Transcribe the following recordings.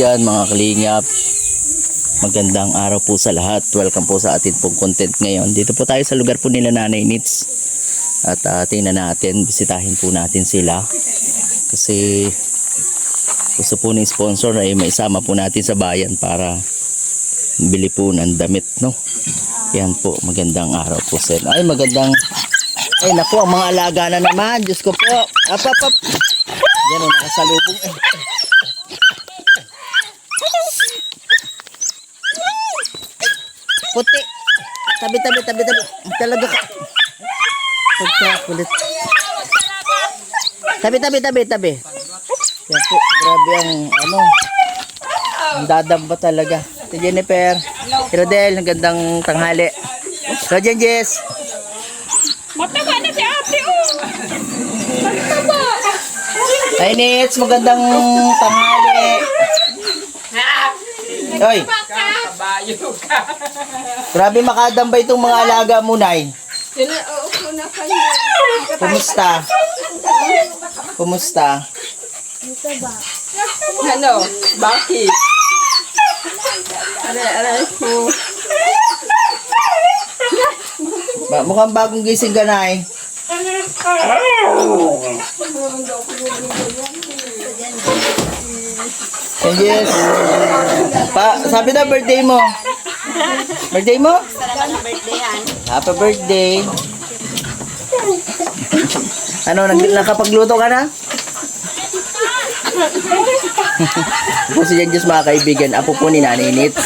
dyan mga kalingap. Magandang araw po sa lahat. Welcome po sa atin pong content ngayon. Dito po tayo sa lugar po nila Nanay Nits. At tingnan natin, bisitahin po natin sila. Kasi gusto po ng sponsor ay maisama po natin sa bayan para bili po ng damit, no? Yan po, magandang araw po sir. Ay magandang, ay naku, ang mga alaga na naman. Diyos ko po. Up. Yan o, nakasalubong eh. Puti. Tabi. Talaga ka. Pagkakulit. Tabi. Yan po, grabe ang ano. Ang dadamba talaga. Si Jennifer. Rodel, ang gandang tanghali. So, Jenjes. Mataba na si ate, oh! Mataba! Ay, Nits, magandang tanghali. Hoy. Kabayo ka. Grabe makadamba itong mga alaga mo, Nay. Sinaupo na kayo. Kumusta? Ano? Bakit? Aray po. Mukhang bagong gising ka, Nay. Yes. Sabi na birthday mo. Birthday mo? Happy birthday. Ano, nakapagluto ka na? Po si Janjus mga kaibigan, apo po ni Nanay Nits.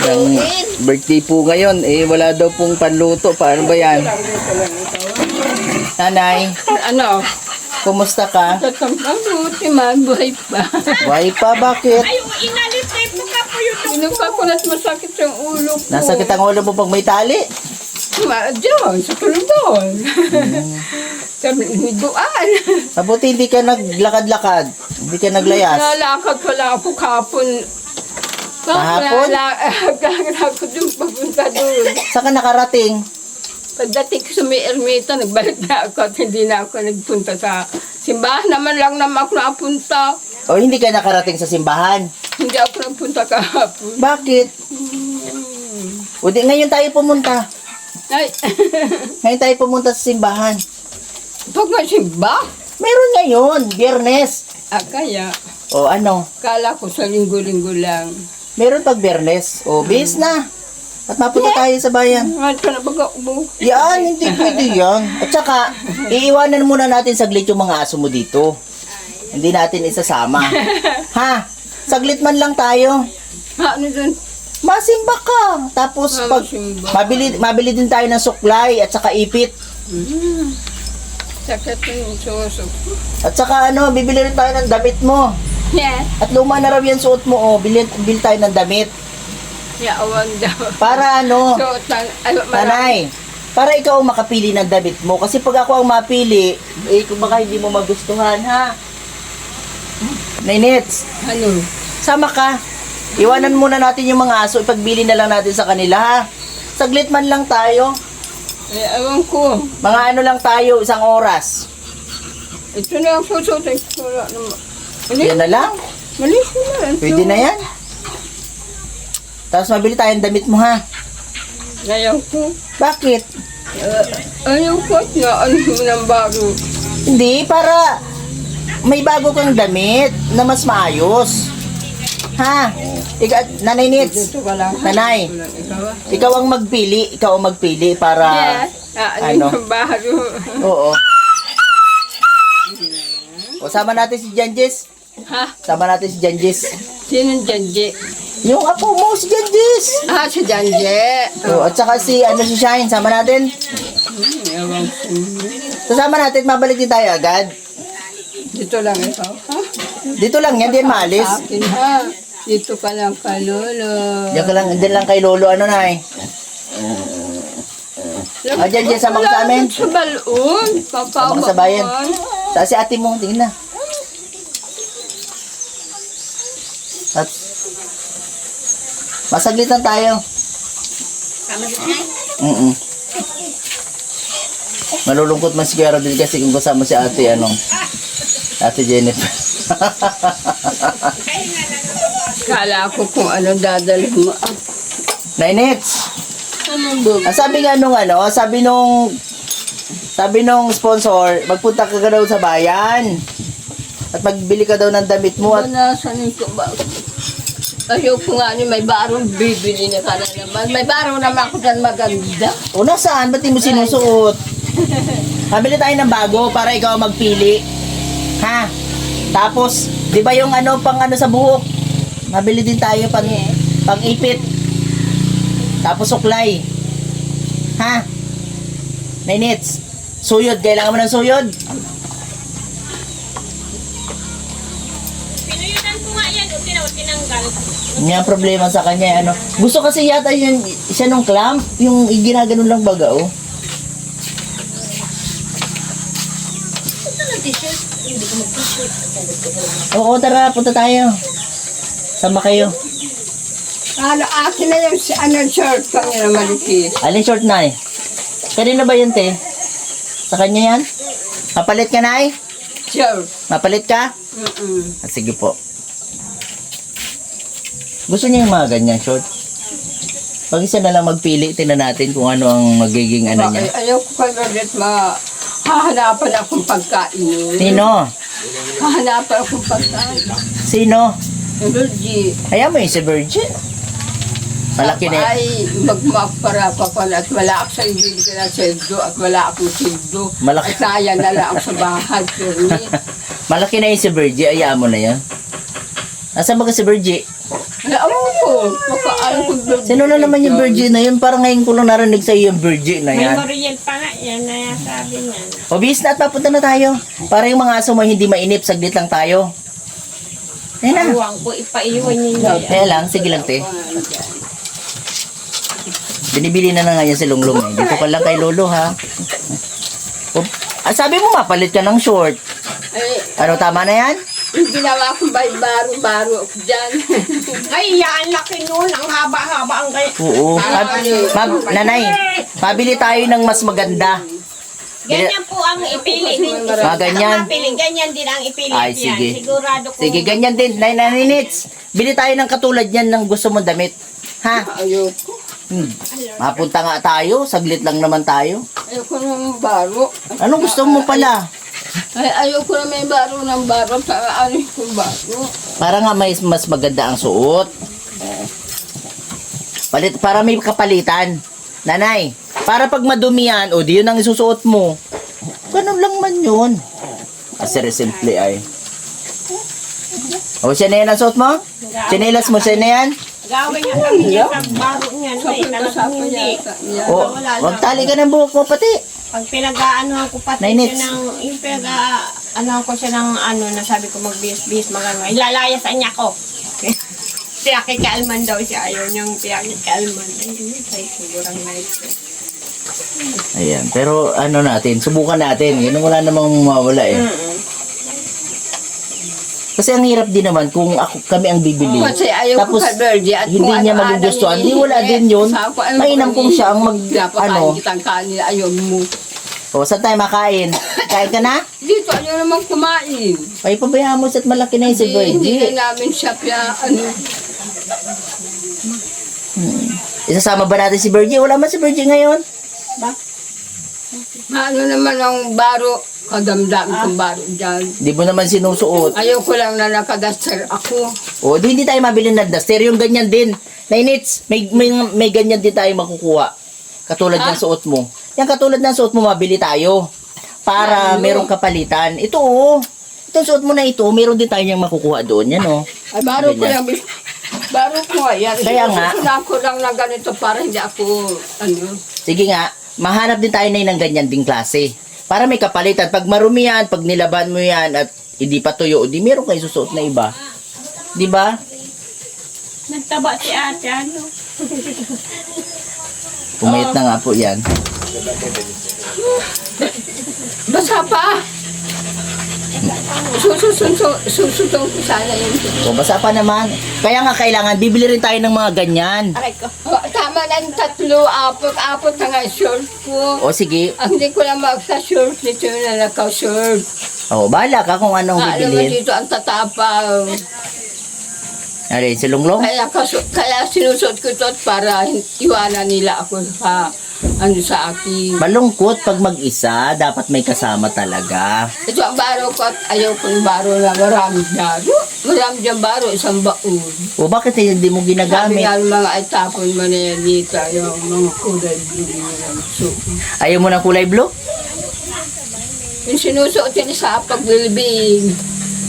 Ang birthday po ngayon, wala daw pong panluto. Paano ba yan? Nanay, Ano? kumusta ka? Mabuti, mabuhay pa. Buhay pa, bakit? Ay, inalit na ito ka po yun. Inupa ko na masakit yung ulo ko. Nasakit ang ulo mo pag may tali? Diyan, sa tulungan. Sa hiduan. Mabuti hindi ka naglakad-lakad. Hindi ka naglayas. Nalakad pala ako kahapon. Kahapon? Nalakad ako doon, papunta doon. Saan ka nakarating? Pagdating ko sa may ermita, nagbalik na ako at hindi na ako nagpunta sa simbahan. Naman lang naman ako napunta. O hindi ka nakarating sa simbahan? Hindi ako nagpunta kahapon. Bakit? O di ngayon tayo pumunta. Ay, Ngayon tayo pumunta sa simbahan. pag may simba? Meron ngayon, Biyernes. Kaya, O ano? kala ko sa linggo-linggo lang. Meron pag Biyernes. O bis na. At mapunta tayo sa bayan. At ka na baga mo. Yan, hindi pwede yan. At saka, iiwanan muna natin saglit yung mga aso mo dito. Hindi natin isasama. Ha? Saglit man lang tayo. Ano doon? Masimba ka. Tapos pag mabili din tayo ng suklay at saka ipit. Sakit yung suso. At saka bibili rin tayo ng damit mo. Yes. At luma na raw yan suot mo, bili tayo ng damit. Yawan daw. Para So, Nanay, para ikaw ang makapili ng damit mo. Kasi pag ako ang mapili, kung baka hindi mo magustuhan, ha? Nainits, Ano? sama ka. Iwanan muna natin yung mga aso, ipagbili na lang natin sa kanila, ha? Saglit man lang tayo. Ewan ko. Mga lang tayo, isang oras. Ito na ang puso. Wala naman. Yan na lang. Mali ko na. Pwede na yan. Tapos mabili tayong damit mo, ha? Ayaw ko. Bakit? Ayaw ko at ano mo ng bago. Hindi, para may bago kang damit na mas maayos. Ha? Nanay Nits, Ito ka lang. Nanay, Ikaw? ikaw ang magpili para Yes. Ano yung bago? Oo. O sama natin si Janjis. Ha? Sama natin si Janjis. Sinong Janje? Yung apo mo si Janjis. Si Janje. O, at saka si Shine, sama natin. Ewan ko. Sasama natin, mabalik din tayo agad. Dito lang ikaw. Ha? Dito lang yan, din maalis. Sa akin ha. Dito ka lang ka, Lolo. Diyan lang kay Lolo, Nay. Janjis, sama ka sa amin. Sa balon. Sama ka sa bayan. Sa si ate mo, tingin na. At masaglit lang tayo. Malulungkot man si Kuya Rodel kasi kung kasama si ate, Ate Jennifer. Kala ko kung ano dadalhin mo. Nainits. Anong bug? Sabi nga nung sabi nung sponsor, magpunta ka daw sa bayan. At magbili ka daw ng damit mo at Nasaan ito ba? Ayoko nga ni may barong bibili na ka na naman. May barong naman ako dyan maganda. o nasaan? Ba't di mo sinusuot? Pabili tayo ng bago para ikaw ang magpili. Ha? Tapos, di ba yung pang sa buhok? Mabili din tayo pang ipit. Tapos suklay. Ha? Nainits. Suyod. Kailangan mo ng suyod? Pinuyutan ko nga yan, tinanggal. May problema sa kanya. Gusto kasi yata yun, siya nung clamp. Yung ginaganon lang baga, oh. Oo, tara. Punta tayo. Sama kayo. Kala akin na yung shirt ko na malikis. Alin short na eh? Kanina ba yun, te? Sa kanya yan? Mapalit ka na eh? Shirt. Mapalit ka? Sige po. Gusto niya yung mga ganyan short? Pag isa na lang magpili, tingnan natin kung ano ang magiging niya. Ayaw ko kayo ulit hahanapan akong pagkain. Sino? Hahanapan akong pagkain. Sino? Energy. Kaya mo yung si Virgin. Malaki na Ay, magmapara pa ko at wala ako sa ibigay na seldo at wala akong seldo. Malaki. At sayang na lang ako sa bahay. Malaki na yung si Virgin. Ayaan mo na yan. Nasaan ba ka si Virgin? Alam ko, makaalam ko. Sino na naman yung Virgin na yun? Parang ngayon ko lang narinig sa iyo yung Virgin na May yan. Moriel pa nga, yan na sabi niya. O bis na at papunta na tayo. Para yung mga aso mo hindi mainip, saglit lang tayo. Ayan na. Huwag ko, ipaiwan niya. Kaya lang, sige lang te. Binibili na nga yan si Lunglong eh. Dito ka lang kay Lolo ha. Sabi mo mapalit ka ng short. Ay, Ano, tama na yan? yung ginawa ko ba baro-baro ako dyan. Ay, yan, laki nun. Ang haba-haba ang kay... Oo. Nanay, pabili tayo ng mas maganda. Ganyan po ang ipili din. Mga ganyan. Mapili, ganyan din ang ipili Ay, yan. sige. Sigurado ko. Sige, ganyan din. Naninits. Bili tayo ng katulad yan ng gusto mong damit. Ha? Ayoko. Mapunta nga tayo. Saglit lang naman tayo. Ayoko ng baro. Anong gusto mo pala? Ay, ayoko na may baro ng baro. Sa ano ko baro. Para nga mas maganda ang suot. Para may kapalitan. Nanay, para pag madumi yan, o di yun ang isusuot mo. Ganun lang man yun. Kasi simple ay. O, siya na yan ang suot mo? Sinelas mo, siya na yan? Gawin niya kami niya sa baro niya. Talagang hindi. O, magtali ka ng buhok mo pati. Pag pinag-aanohan ko pati Nainits. siya ng, yung pinag-aanohan ko siya ng nasabi ko magbihis-bihis, ilalayasan niya ko. Siya kikalman daw siya, ayaw niyang kikalman. Ay, sigurang night. Ayan, pero subukan natin. Yun wala namang mawawala eh. Kasi ang hirap din naman kung kami ang bibili. Kasi ayaw ko Tapos kay Virgie at hindi kung niya ano-ano magugustuhan. niya Di wala iinit. din yun. Sa ako, ano Mainam kung siya ang Napakain kitang kanin, ayaw mo. O, saan tayo makain? Kain ka na? Dito, ayaw naman kumain. Ay, pabayaan mo at malaki na yung si Hindi Virgie. na namin siya Isasama ba natin si Virgie? Wala man si Virgie ngayon. ano naman ang baro, kadamdam kong baro dyan. Di mo naman sinusuot. Ayaw ko lang na nakadaster ako. O, di hindi tayo mabili ng duster. Yung ganyan din. Nainits, may ganyan din tayo makukuha. Katulad ng suot mo. Yan katulad ng suot mo, mabili tayo. Para merong kapalitan. Ito itong suot mo na ito, meron din tayo niyang makukuha doon. Yan Ay, baro ko Ganyan. lang. Baro ko yan. Kaya nga. Susunod ko lang na ganito para hindi ako, Sige nga, mahanap din tayo na ng ganyan ding klase. Para may kapalitan. Pag marumi yan, pag nilaban mo yan at hindi pa tuyo, di meron kayo susuot na iba. Di ba? Nagtaba si ate, ano? Pumayat na nga po yan. Basa pa. Susutong ko sana yun. O, basa pa naman. Kaya nga kailangan, bibili rin tayo ng mga ganyan. Aray ko. Oh, tama na yung 3, 4 na nga short ko. O sige, Ang hindi ko lang magsa-short nito na naka-short. o bahala ka kung anong Alam mo bibilhin. dito ang tatapang. Alin, si Lunglong? Kaya sinusuot ko ito para iwanan nila ako sa akin. Malungkot pag mag-isa, dapat may kasama talaga. Ito ang baro ko at ayaw ko ng baro na marami baro. Marami dyan baro, isang baon. O bakit hindi mo Sabi ginagamit? nga ng mga itapon mo na yan dito, yung mga kulay blue nila. So, Ayaw mo ng kulay blue? yung sinusuot nila sa paglilibing,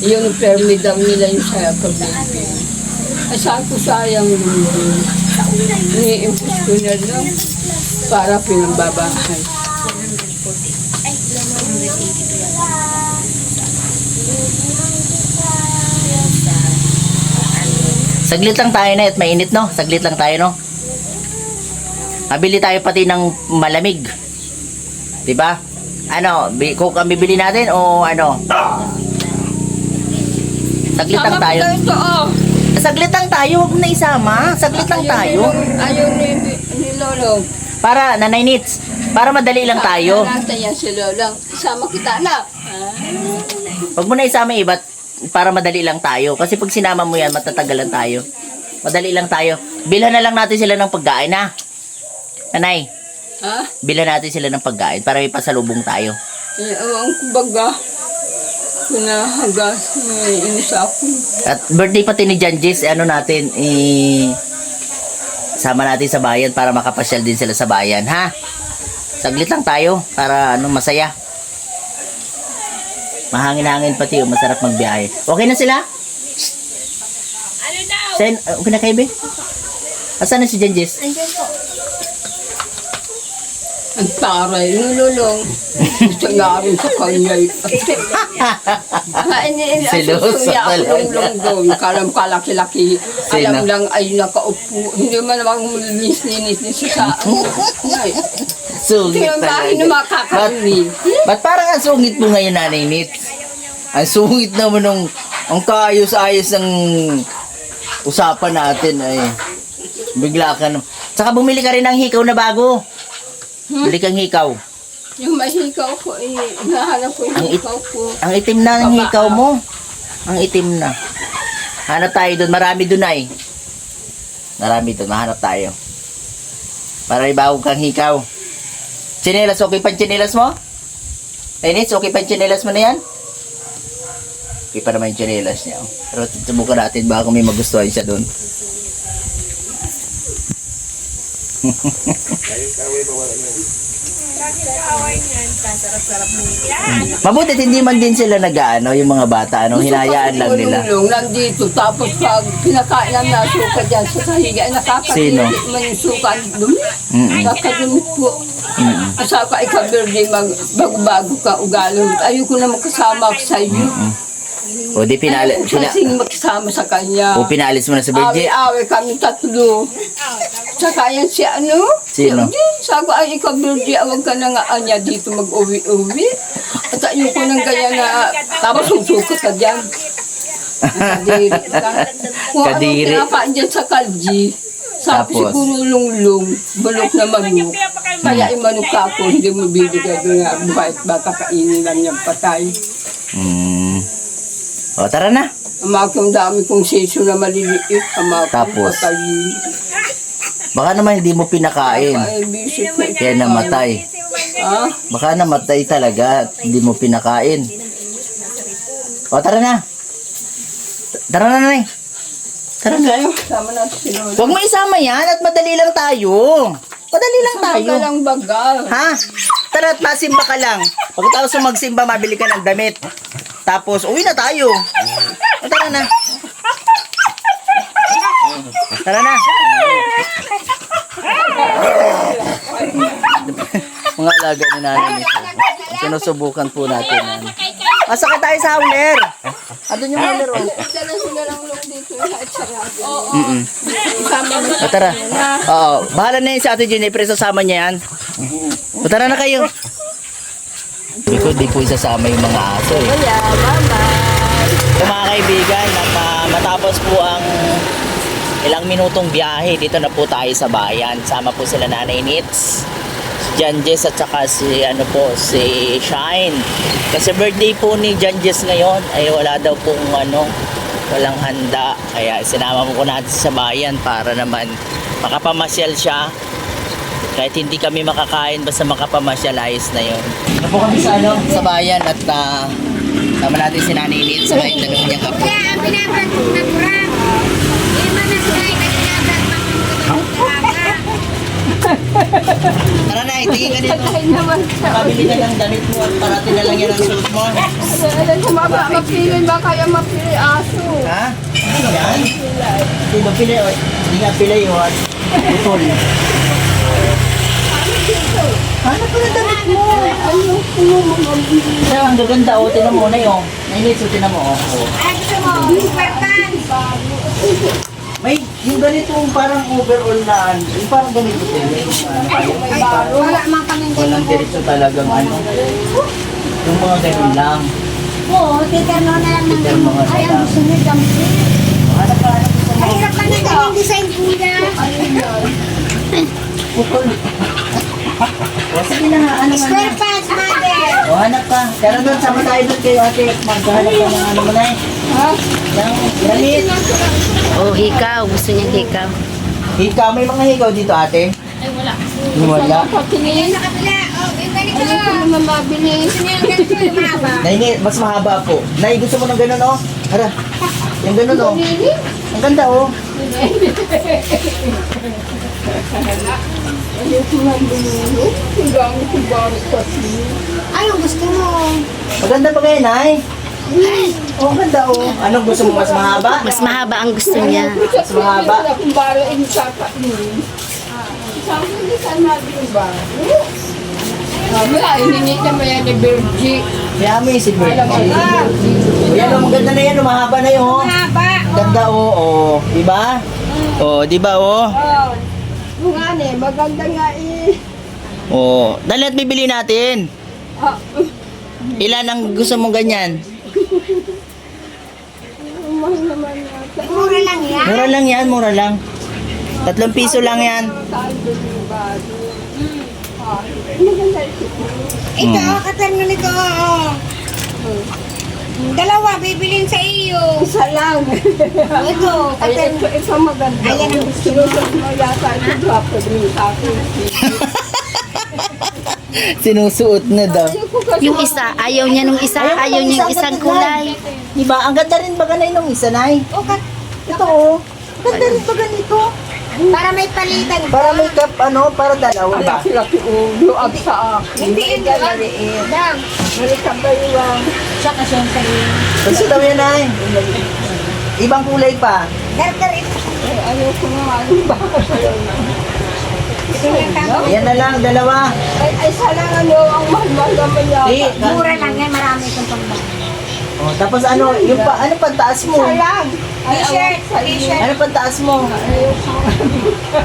yung permit daw nila yung sa paglilibing. Ay saan ko sayang yung ini-impose ko na lang para pinambabahan. Saglit lang tayo na at mainit, no? Saglit lang tayo, no? Mabili tayo pati ng malamig. 'Di ba? Ano, Coke ang bibili natin o ano? Saglit lang tayo. Tama ko ito, oh. Saglit lang tayo, huwag mo na isama. Saglit lang tayo. Ayaw ni Lolo. Para, Nanay Nits, para madali lang tayo. Natin yan si Lolo. Isama kita na. Huwag mo na isama iba't para madali lang tayo. Kasi pag sinama mo yan, matatagalan tayo. Madali lang tayo. Bilhan na lang natin sila ng pagkain, ha? Nanay, Ha? bilhan natin sila ng pagkain para may pasalubong tayo. Ang kumbaga, pinahagas, may inis ako. At birthday pati ni Janjis, ano natin, sama natin sa bayan para makapasyal din sila sa bayan, ha? Saglit lang tayo para ano, masaya. Mahangin-hangin pati, masarap magbiyahe. Okay na sila? Ano daw? Okay na kayo, be? Asan na si Janjis? Andiyan po. Ang taray ng Lolo. Gusto nga rin sa kanya. Selosa talaga. Lulong kalam kalaki-laki. Sino? Alam lang ay nakaupo. Hindi man naman linis-linis sa Sungit Tingnan ba, talaga. hindi makakarinig. Ba't parang ang sungit mo ngayon, Nanay Nits? Ang sungit naman ang kaayos-ayos ng usapan natin ay bigla ka na. Tsaka bumili ka rin ng hikaw na bago. Bili kang hikaw. Yung mahikaw ko, hinahanap ko yung hikaw ko. Ang itim na ng hikaw mo. Ang itim na. Hanap tayo doon. Marami doon ay. Marami doon. Mahanap tayo. Para ibago kang hikaw. Chinelas, okay pa ang chinelas mo? Lenits, okay pa ang chinelas mo na yan? Okay pa naman yung chinelas niya. Pero subukan natin baka may magustuhan siya doon. Mabutit hindi man din sila nag-ano, yung mga bata, ano, hinayaan lang nila. Lulong nandito. Tapos pag pinakain namin na suka dyan sa sahiga, Sino? nakakadumi man yung suka. Dumi. Mm-mm. Nakakadumi po. At saka ika-birthday, bago-bago ka ugalong. Ayoko na makasama ako sa iyo. O di Kasing makasama sa kanya. o pinalis mo na sa birthday. Awi-awi kami tatlo. Tsaka yan si ano? Sino? Sabi ko, ay ikaw birthday, awag ka na nga anya dito mag-uwi-uwi. At ayoko nang ganyan na, tapos susuko ka dyan. Kadiri ka. Kung Kadiri. ano pinapaan dyan sa kalji, sabi Tapos? siguro lunglong, bulok na manok. Kaya imanok ka ako, hindi mo bibigay doon nga buhay at baka kainin lang niyang patay. O tara na. Ang mga dami kong seso na maliliit, ang mga Tapos? patayin. Baka naman hindi mo pinakain. Ay, visit na ito. Kaya namatay. Ha? Baka namatay talaga at hindi mo pinakain. O tara na. Tara na, Nay. Tara na. Tayo, sama natin si Lola. Huwag mo isama yan at madali lang tayo. Madali lang tayo. Sama ka lang bagal. Ha? Tara at masimba ka lang. Pagkatapos mo magsimba, mabili ka ng damit. Tapos, uwi na tayo. O, tara na. Tara na. Mga alaga ni nanay nito. Sinusubukan po natin. Masakit tayo sa hauler. Andun yung hauler, oh. Dala sila lang lang dito at sarado. Isama mo. O, tara. Oo. Bahala na yun si Ate Jennifer. Sasama niya yan. O, tara na kayo. Di po isasama yung mga aso eh. Kaya, bye-bye. So mga kaibigan, at matapos po ang ilang minutong biyahe, dito na po tayo sa bayan. Sama po sila Nanay Nits, si Janjes at saka si Shine. Kasi birthday po ni Janjes ngayon ay wala walang handa. Kaya sinama mo ko natin sa bayan para naman makapamasyal siya. Kahit hindi kami makakain, basta makapamasyal, ayos na yun. Ano po kami sa bayan at sama natin si Nanay Nit sa kahit tanong niya kapo. Kaya ang binabrag kong naturang. Hindi man na sila ay binabrag makakagawin Tara na, tingin ka dito. Ay naman siya. Pabili ka ng damit mo at parating na lang yan ang suot mo. Alam ko mapili ba kaya mapili aso? Ha? Ano yan? Hindi ba pili o? Hindi nga pili yun. Putol. Ano pa na damit mo? Ano po mga Kaya ang gaganda o, tinan mo na yun. Nainit so tinan mo o. Ay, gusto mo, super pants. May yung ganitong parang overall na yung parang ganito din. Wala man kami Walang diretso talagang ano. Yung mga ganun lang. Oo, titerno na lang ng Titerno nga ay, lang. ang gusto niya gamit. Ano pa ano gusto mo? Ay, hirap ka na ganyang design, kuya. Putol. O sige na, ano man Square na. pants, mother. O hanap ka. Pero doon, sama tayo doon kayo ate. Maghanap ka ng ano mo na eh. Ha? Yung ganit. Oh, hikaw. Gusto niya hikaw. Hikaw, may mga hikaw dito ate? Ay, wala. Wala. Ayan, sa kabila. Oh, yung ganito. Ano ko naman mabili? Gusto niya yung ganito, yung mahaba. Nay, mas mahaba po. Nay, gusto mo ng ganun oh? Hara. Yung ganun oh. Ang ganda oh. Ano ko naman bumili? Ang gamit ko baro kasi. Ay, yung gusto mo. Maganda ba kayo, Nay? Oh, ang ganda oh. Anong gusto mo? Mas mahaba? Mas mahaba ang gusto niya. Mas mahaba. Kung baro ay kakainin. Sabi hindi ka nabili baro. Sabi ay hiningi na may ni Virgie. Kaya may si Alam mo Virgie. na. Yan oh, maganda na yan. Mahaba na yun oh. Mahaba. Ganda oh. Oh, diba? Oh, diba oh? Oh, yung ano eh, maganda nga eh. Oh, dali at bibili natin. Ah, Ilan ang gusto mong ganyan? mahal naman yata. Mura lang yan. Mura lang yan, mura lang. 3 piso lang yan. Saan bili baro? Ah, maganda ito. Ito, katerno nito. Oh. Dalawa, bibilin sa iyo. Isa lang. Ito, Ay, katerno. ito maganda. Ayan ang gusto mo. Sinusot mo yata ito gwapo din sa akin. Sinusuot na daw. Ayoko kasi Yung isa, ayaw niya nung isa. Ayaw niya yung isang kulay. Diba? Ang ganda rin ba ganay nung isa, Nay? Oh, Ito oh. Ganda rin ba ganito? para may palitan. Para may cup, ano, para dalawa ba? laki ulo at sa akin. Hindi yun yun. Dam. Balikan ba yung Siya kasi yung sa'yo. Gusto daw yan, Nay. Ibang kulay pa. Garter ito. ayoko nga ano ba? Ito yung tama. Yan na lang, dalawa. Ay, sana ano, ang mahal-mahal naman yata. Di, Mura lang yan, marami itong pambang. oh, tapos ano, yung pa, ano pantaas mo? Isa lang. Ay, T-shirt, awak sa inyo. t-shirt. Ano pantaas mo? Ayoko nga.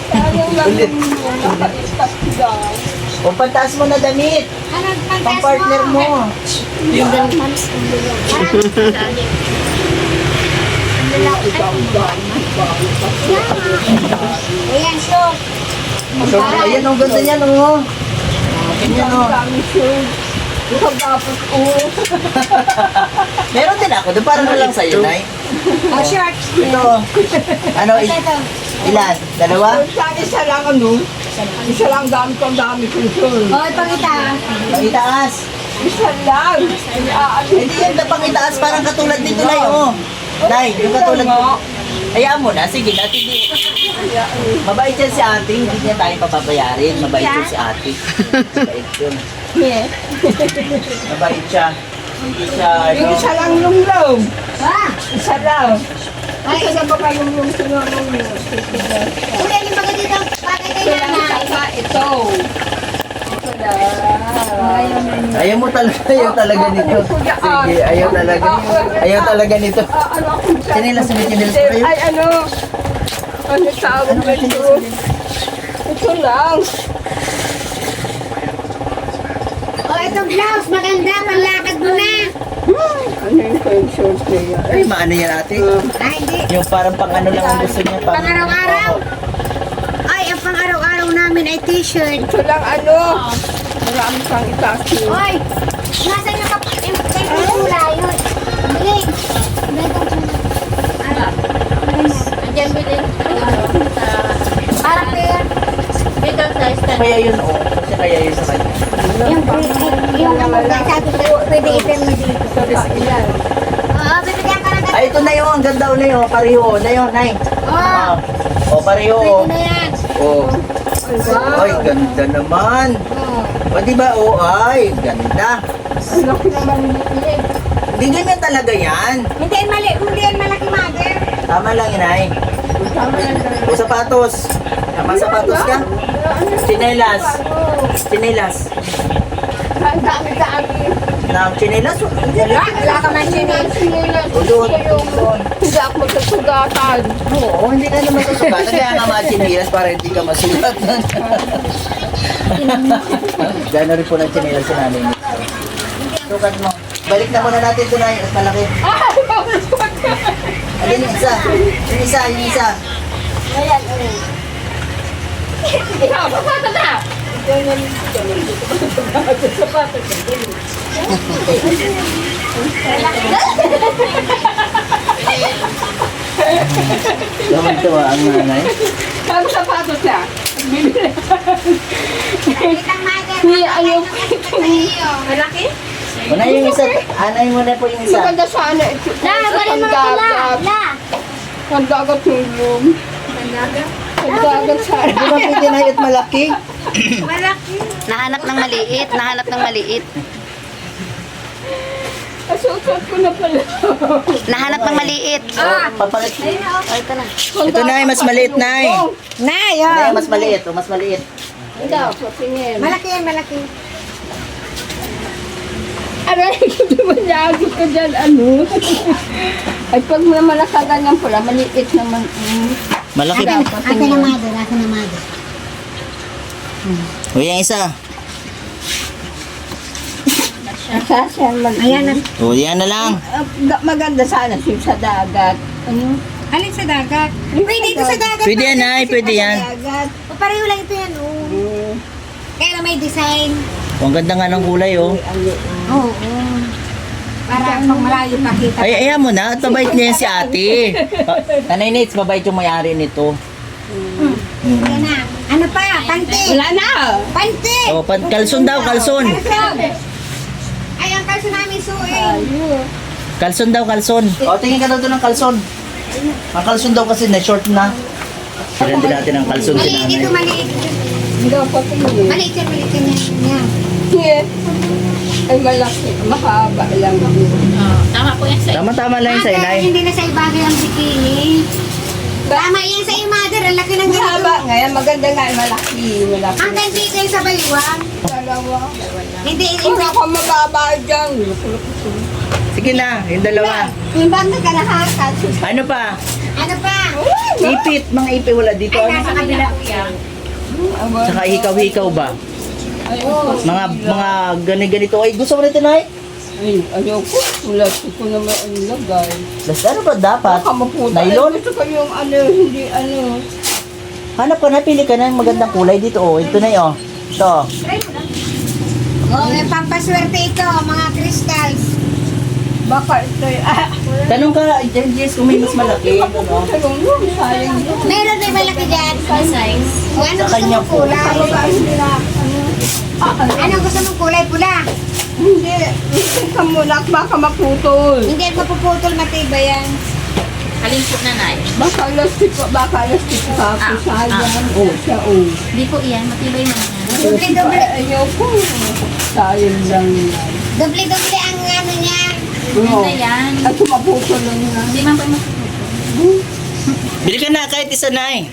Sayang lang Ulit. yung naka-stop daw. O pantaas mo na damit. Ano, Pang pang partner mo. Yung ganun. Ayan, short. So, ayan, ang ganda yan, oh. Ganyan, oh. Dami shoes. Tapos, Meron din ako, doon parang na lang sa'yo, Nay. Oh, short. Ito, ano, Ito. ilan? Dalawa? isa lang ano. Isa lang gamit ko ang dami kong shoes. Oh, ipangita. Pangitaas. Isa lang. Ay, Hindi yan na pangitaas, parang katulad nito, Nay, oh. Nay, yung katulad mo. Hayaan mo na, sige, natin di. Mabait yan si ate, hindi niya tayo papabayarin. Mabait yan si ate. Mabait yun. Mabait siya. Hindi siya, Yung ano. isa lang lunglong. Ah, Isa lang. ay, Isa ba pa yung sinunong mo? kuya, yung mga dito, patay kay Ito lang nanay. isa. Ito. Ito lang. Ayaw mo talaga, ayaw talaga nito. Sige, ayaw talaga. Ayaw talaga nito. Ano akong Sinilas na sinilas pa kayo? Ay, ano? Ano tawag ba ito? Ito lang. Oh, ito blouse, maganda, panlakad mo na. Ano yung pension niya? Ay, maano yan ate? Ay, hindi. Yung parang pang ano lang ang gusto niya. Pang araw-araw. Ay, ang pang araw-araw namin ay t-shirt. Ito lang ano? Marami kang itaki. Oy, nasa yung kulay yun? Hindi. na yun, pareho. Na yun, Nay. Ah. O, pareho. Ano yan? O. Ay, ganda naman. O, diba? O, ay, ganda. Ang laki naman niya. Hindi ganyan talaga yan. Hindi yan malaki, mother. Tama lang yun, Nay. Tama lang tayo. O, sapatos. Tama sapatos ka? Chinelas. Chinelas. Ang dami-dami. Na chinelas? Wala ka man sinilas. O, doon. Hindi ako susugatan. Oo, hindi ka naman susugatan. Kaya nga mga chinelas para hindi ka masugat. Gano'n rin po ng chinelas sa namin. Sukat mo. Balik na muna natin ito na at malaki. Alin yung isa? Yung isa, yung isa. Ikaw, pasata na! Tuwa ang nanay. Sabi sapatos na. Kitang mother. Hindi, ayaw ko. Malaki? Una yung isa. Anay mo na po yung isa. Maganda sana ito. Balik mo na sila. Ang dagat yung room. Ang dagat sana. Di ba pwede na at malaki? Malaki. Nahanap ng maliit, nahanap ng maliit. Asusot ko na pala. Nahanap ng maliit. Papalit. Oh, ito na. Ito na mas maliit na Nay, Nay, mas maliit. O, mas maliit. Hindi ako, tingin. Malaki yan, malaki. Aray, hindi mo niyago ka dyan, ano? Ay, pag naman nakaganyan pala, maliit naman. Malaki. Asa na mother, asa na mother. O, yung isa. Nasasyan man. Ayan na. O, yan na lang. Maganda sana siya sa dagat. Ano? Alin sa dagat? Pwede ito sa dagat. Pwede yan, Nay. Pwede yan. Dagat. O, pareho lang ito yan, oh. Kaya lang may design. O, ang ganda nga ng kulay, oh. Oo. Para pag malayo makita. Ay, ayan mo na. At mabait niya yan si ate. Nanay Nits, mabait yung may-ari nito. Yan na. Ano pa? Pante. Wala na! Pante. O, kalson daw, kalson. Kalson. Ay, ang kalson namin suing. Kalson daw, kalson. O, tingin ka daw doon ng kalson. Ang kalson daw kasi na-short na. Silan din natin ang kalson si Maliit ito, nanay. maliit. Hindi ako tingin. Maliit yan, maliit yan. Yan. Yes. Ay, malaki. Mahaba lang. Tama-tama lang yun sa Mother, inay. hindi na sa ibagay ang bikini. Tama yan sa iyo, mother. Ang laki ng ganito. Mahaba ngayon. Maganda nga. Malaki. Malaki. Ang dito yung sa baywang. Dalawa. Hindi, Kung ako mababa dyan. Sige na, yung dalawa. yung bag na kalahasan. Ano pa? Ano pa? Ipit, mga ipit wala dito. Ay, Ano? nasa kabila ko yan. Saka hikaw-hikaw ba? Mga ganito. Ay, gusto mo nito, Nay? Ay, ayoko. Wala ko naman ang lagay. Basta ano ba dapat? Baka maputa. Nylon? Ay, gusto ko yung ano, hindi ano. Hanap ka na, pili ka na ng magandang kulay dito. Oh, ito na yun. Ito. Oh, may pampaswerte ito, mga crystals. Baka ito Tanong ka, Jess, kung may mas malaki. Ano? Talong mo, sayang yun. Meron din malaki dyan. Size. O, ano Sa gusto kanya mong po. kulay? Anong gusto mong kulay? Pula. Hindi, isip ka muna, baka maputol. Hindi ako puputol, matibay yan. Baka lastik pa ako, sayang. Oh, siya, oh. Hindi po iyan, matibay na. Doble-doble. Ayoko. Sayang lang yan. Doble-doble ang ano niya. Oo. At maputol lang yan. Hindi man po Bili ka na, kahit isa na eh.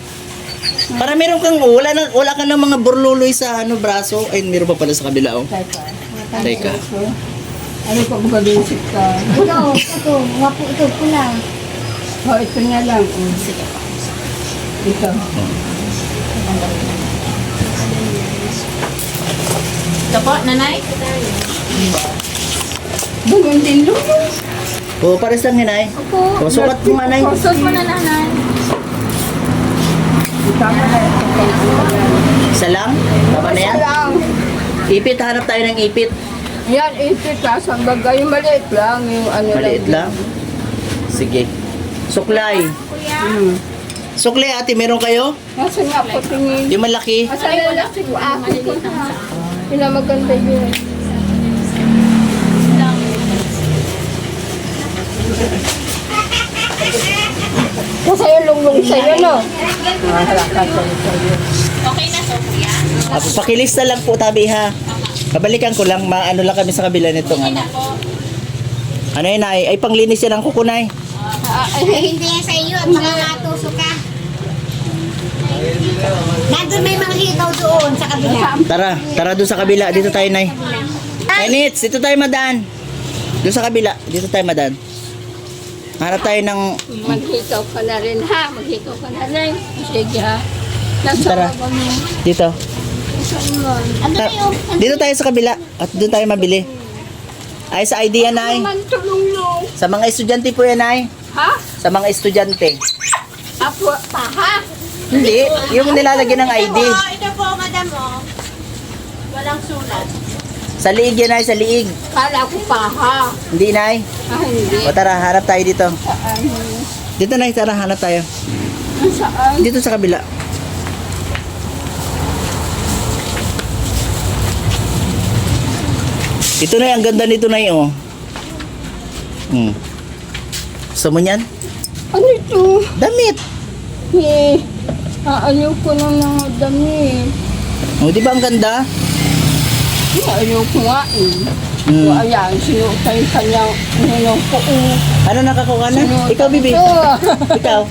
Para meron kang, wala ka ng mga burluloy sa ano, braso. Ay, meron pa pala sa kabila, oh. Teka. Ano pa magalisip ka? Ito, wapo ito, pula. Oh, ito nga lang. Oh. Sige pa. Ito. Ito po, nanay. Ganun din lulo. Oo, pares lang yun, ay. O, sukat mo nga, Nay. Sus mo na, nanay. Tama na ito. Isa lang? Tama na yan? Lang. Ipit, hanap tayo ng ipit. Yan, ipit ka. Ang bagay, yung maliit lang. Yung ano Maliit lang. Sige. Suklay. Suklay, ate, meron kayo? Nasa nga po tingin. Yung malaki. Asa yung lastik ko? Ako ko na. Pinamaganda yun. Yung sa'yo, no? Halakan sa'yo. Pakilista lang po tabi ha. Babalikan ko lang, maano lang kami sa kabila nitong ano. Ano yun ay panglinis yan ang kukunay. Hindi yan sa iyo at makakatuso ka. Nandun may mga hikaw doon sa kabila. Tara doon sa kabila. Dito tayo, Nay. Nits, dito tayo madaan. Doon sa kabila, dito tayo madaan. Harap tayo ng... Maghikaw ka na rin, ha? Maghikaw ka na rin. Sige, ha? Tara. Nasama mo. Dito. Ano na yung Dito tayo sa kabila. At doon tayo mabili. Ay, sa ID yan, Nay. Man, tulong mo. Sa mga estudyante po yan, Nay. Ha? Sa mga estudyante. Apo, pa, ha? Hindi, yung nilalagyan ng ID. Ito po, madam, oh. Walang sulat. Sa liig yan, Nay, sa liig. Kala ko pa, ha? Hindi, Nay. Hindi. O tara, harap tayo dito. Saan? Dito, Nay, tara, hanap tayo. Saan? Dito sa kabila. Ito na ang ganda nito na oh. Gusto mo niyan? Ano ito? Damit. Eh, ayaw ko ng mga damit. O, di ba ang ganda? Ayaw ko nga, eh. Hmm. O, ayan, sinuotay kanyang ninong ko. Ano nakakuha na? Ikaw, Bibi. Ikaw.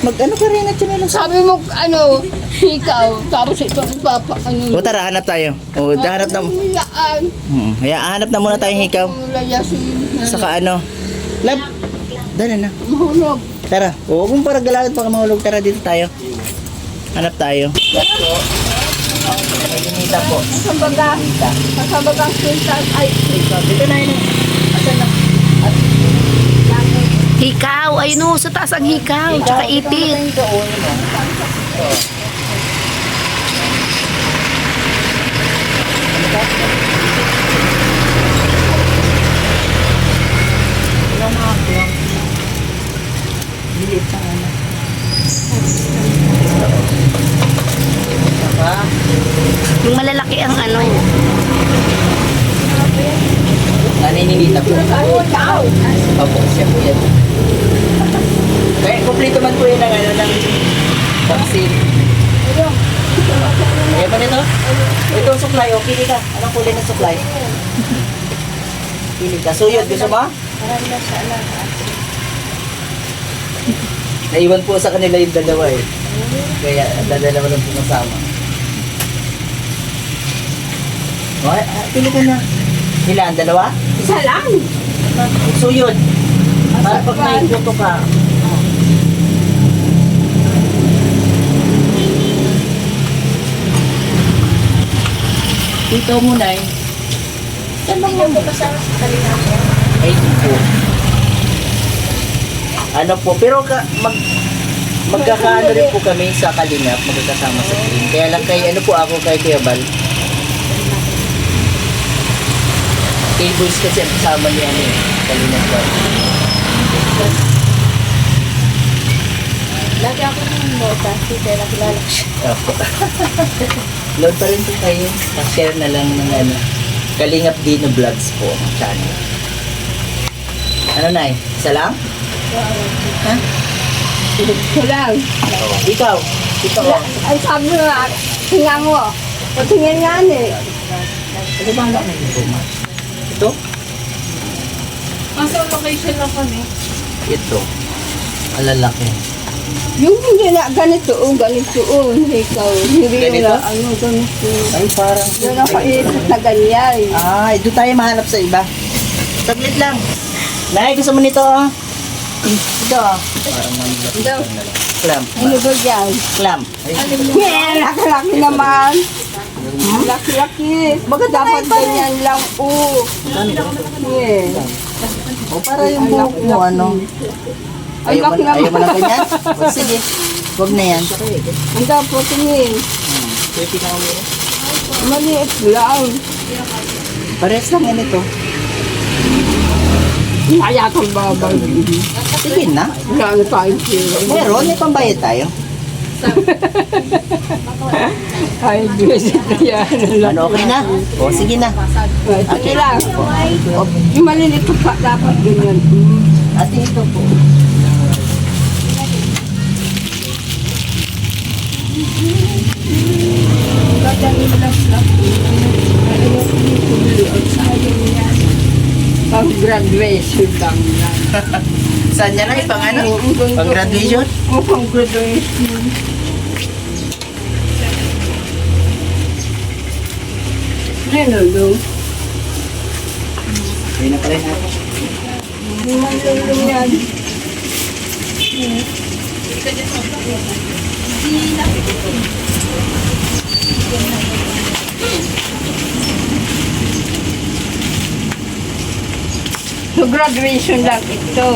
Mag-ano ka rin at chinelas? Sabi mo, ano, ikaw, tapos ito, papa, ano. O, tara, hanap tayo. O, hanap na. Yaan. Hanap na muna tayong hikaw. Layasin. Saka ano. Lab. Dala na. Mahulog. Tara. O, kung para galawin pa ka mahulog. Tara, dito tayo. Hanap tayo. Ginita po. Kasabaga. Kasabaga kwintas. Ay, Dito na yun. Asan na? Hikaw, ayun o, sa taas ang hikaw, tsaka ipit. Yung malalaki ang ano. Naninilita po. Opo, siya po yan. Kaya kumplito man po yun ng ano ng vaccine. Kaya ba nito? Ito suklay, o pili ka. Anong kulay ng suklay? Pili ka. Suyod, gusto mo? Naiwan po sa kanila yung dalawa eh. Kaya dalawa lang po kasama. Okay, pili ka na. Ilan? Dalawa? isa lang. Suyod. Para pag may photo ka. Ito muna eh. Saan bang mo ba sa kanina po? Ay, po. Ano po, pero magkakaano rin po kami sa Kalingap, magkakasama sa team. Kaya lang kay, ano po ako kay Kuya Bal. K-Boys kasi ang kasama niya ano eh, Kalingap ba? Lagi ako ng mota, pero kilala ko siya. Opo. Load pa rin po kayo. Share na lang ng ano. Kalingap Dino Vlogs po ang channel. Ano na eh? Isa lang? Ha? Ito lang. Ikaw? Ikaw oh. Ay, sabi mo nga, tingnan mo. O, tingnan nga eh. Ano ba ang laki nito, ma? Ito? Nasa location lang kami. Ito. Ang lalaki. Yung hindi na ganito, ganito, ikaw. Hindi Ganito? na, ano, ganito. Ay, parang... Yung nakaisip na ganyan. Ay, doon tayo mahanap sa iba. Saglit lang. Nay, gusto mo nito oh. Ito oh. Parang manilap. Ito. Clam. Ano ba yan? Clam. Ay, Yeah, laki-laki naman. Laki-laki. Dapat ganyan lang, Yeah. o para yung buhok mo ano. Ay, Ayaw laki mo, ayaw mo naman. na ganyan? O, sige. Huwag na yan. Ang dapat tingin. Pwede na ulit. Maliit lang. Parehas lang yan ito. Kaya kang babay. Sige na. Wala na tayong pera. Meron, may pambayad tayo. Ay, visit na yan. Ano, okay na? O, sige na. Sige lang. Yung maliliit pa dapat ganyan. Ate, ito po. Pag-graduation lang yan. Saan niya na ipang ano? Pang graduation? O, pag-graduation. Ano daw? Ayun na pala natin. Ano yan? So, graduation lang ito.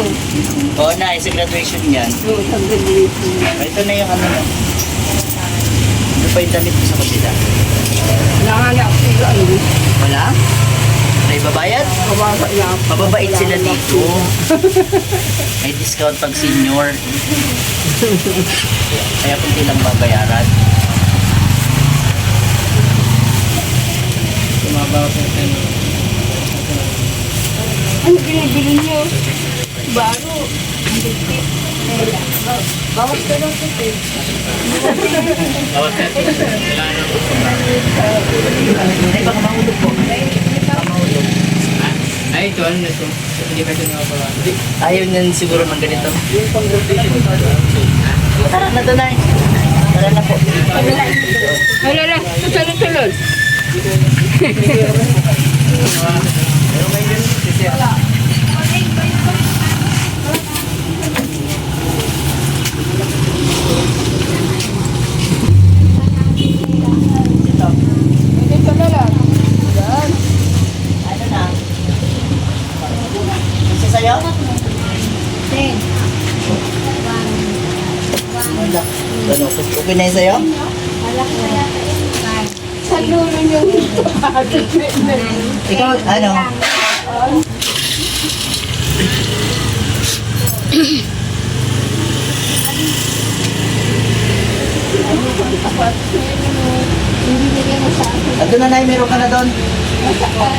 Oo na, sa graduation yan. So, sa graduation. Ito na yung ano. Ano pa yung damit mo sa kabila? Nanganak sila, ano? Wala? May babayad? Kababa na ako. Mababait sila dito. May discount pag senior. Kaya kunti lang babayaran. Ano binibili niyo? Baro. Bawas ka lang sa tape. Ay, baka mahulog po. Ay, ito ano na ito? Hindi pa ito nakapala. Ayaw niyan siguro ng ganito. Tara na doon ay. Tara na po. Halala, tutalon-tulon. Dito na lang. Yan. Ano na? Isa sa'yo? Wala. Ano, okay na yun sa'yo? Sa dulo yung Ikaw, ano? Andun na, Nay, meron ka na doon.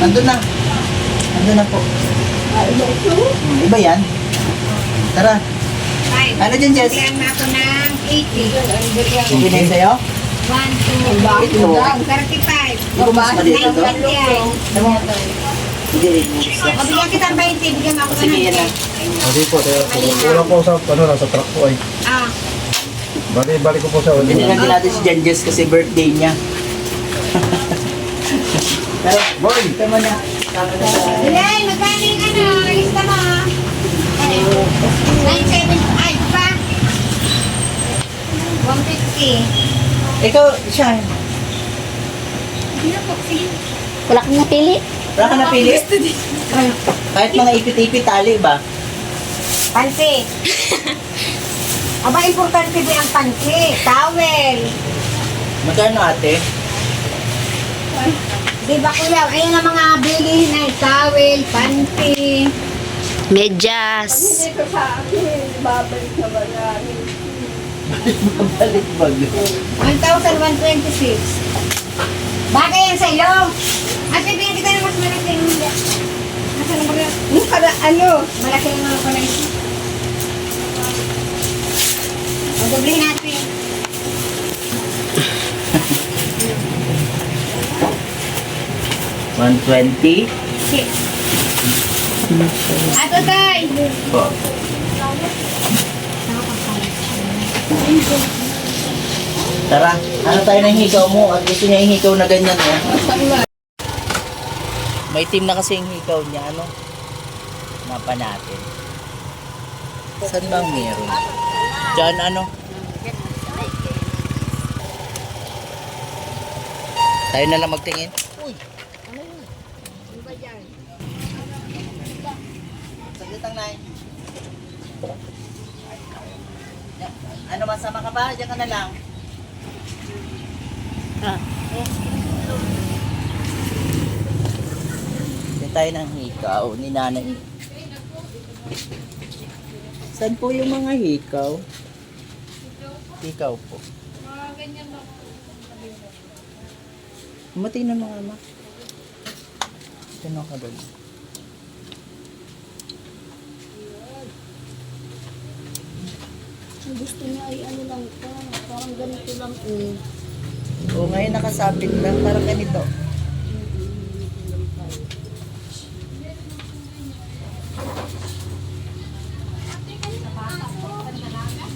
Andun na. Andun na po. Iba yan. Tara. Ano dyan, Jess? Bigyan na ako ng 80. Okay na yun sa'yo? 1, 2, Bakit mo? 35. Ikaw mas maliit ito? 98. Ano? Hindi rin mo gusto. O, bigyan kita ng 20. Bigyan mo ako Sige, ng yan na. 10. Hindi po, kulang po sa, ano, nasa truck po ay. Ah, Balik ko po sa ulit. Binilagyan natin si Jan Jess kasi birthday niya. Pero, boy, ito mo na. Tama na sa... Bilay, magkano yung ano? Lista mo. 975 pa. 150. Ikaw, siya. Hindi na po, sige. Wala kang napili. Wala ka napili? Kahit mga ipit-ipit tali ba? Pansi. Aba, importante din ang pansi. Towel. Magkano ate? Di ba kuya? Ayun ang mga bilihin na towel, panty. Medyas. dito sa akin, babalik na ba namin? Balik bag. 1,126. Bagay yan sa iyo. At bibigyan kita ng mas malaking. Nasaan ang bagay? Yung para ano? Malaki lang naman pala ito. Magdoblihin natin. $120? Okay. Ato tay! Po. Tara, ano tayo ng hikaw mo? At gusto niya yung hikaw na ganyan eh. May team na kasi yung hikaw niya, ano? Mapa natin. Saan bang meron? Diyan ano? Tayo na lang magtingin. Uy! Saglit lang, Nay. Ano, masama ka ba? Diyan ka na lang. Diyan tayo ng hikaw ni nanay. Saan po yung mga hikaw? Hikaw po. Matingnan mo nga, ma. Tingnan ka doon. Gusto niya ay ano lang ito. Parang ganito lang eh. O ngayon nakasabit lang, parang ganito.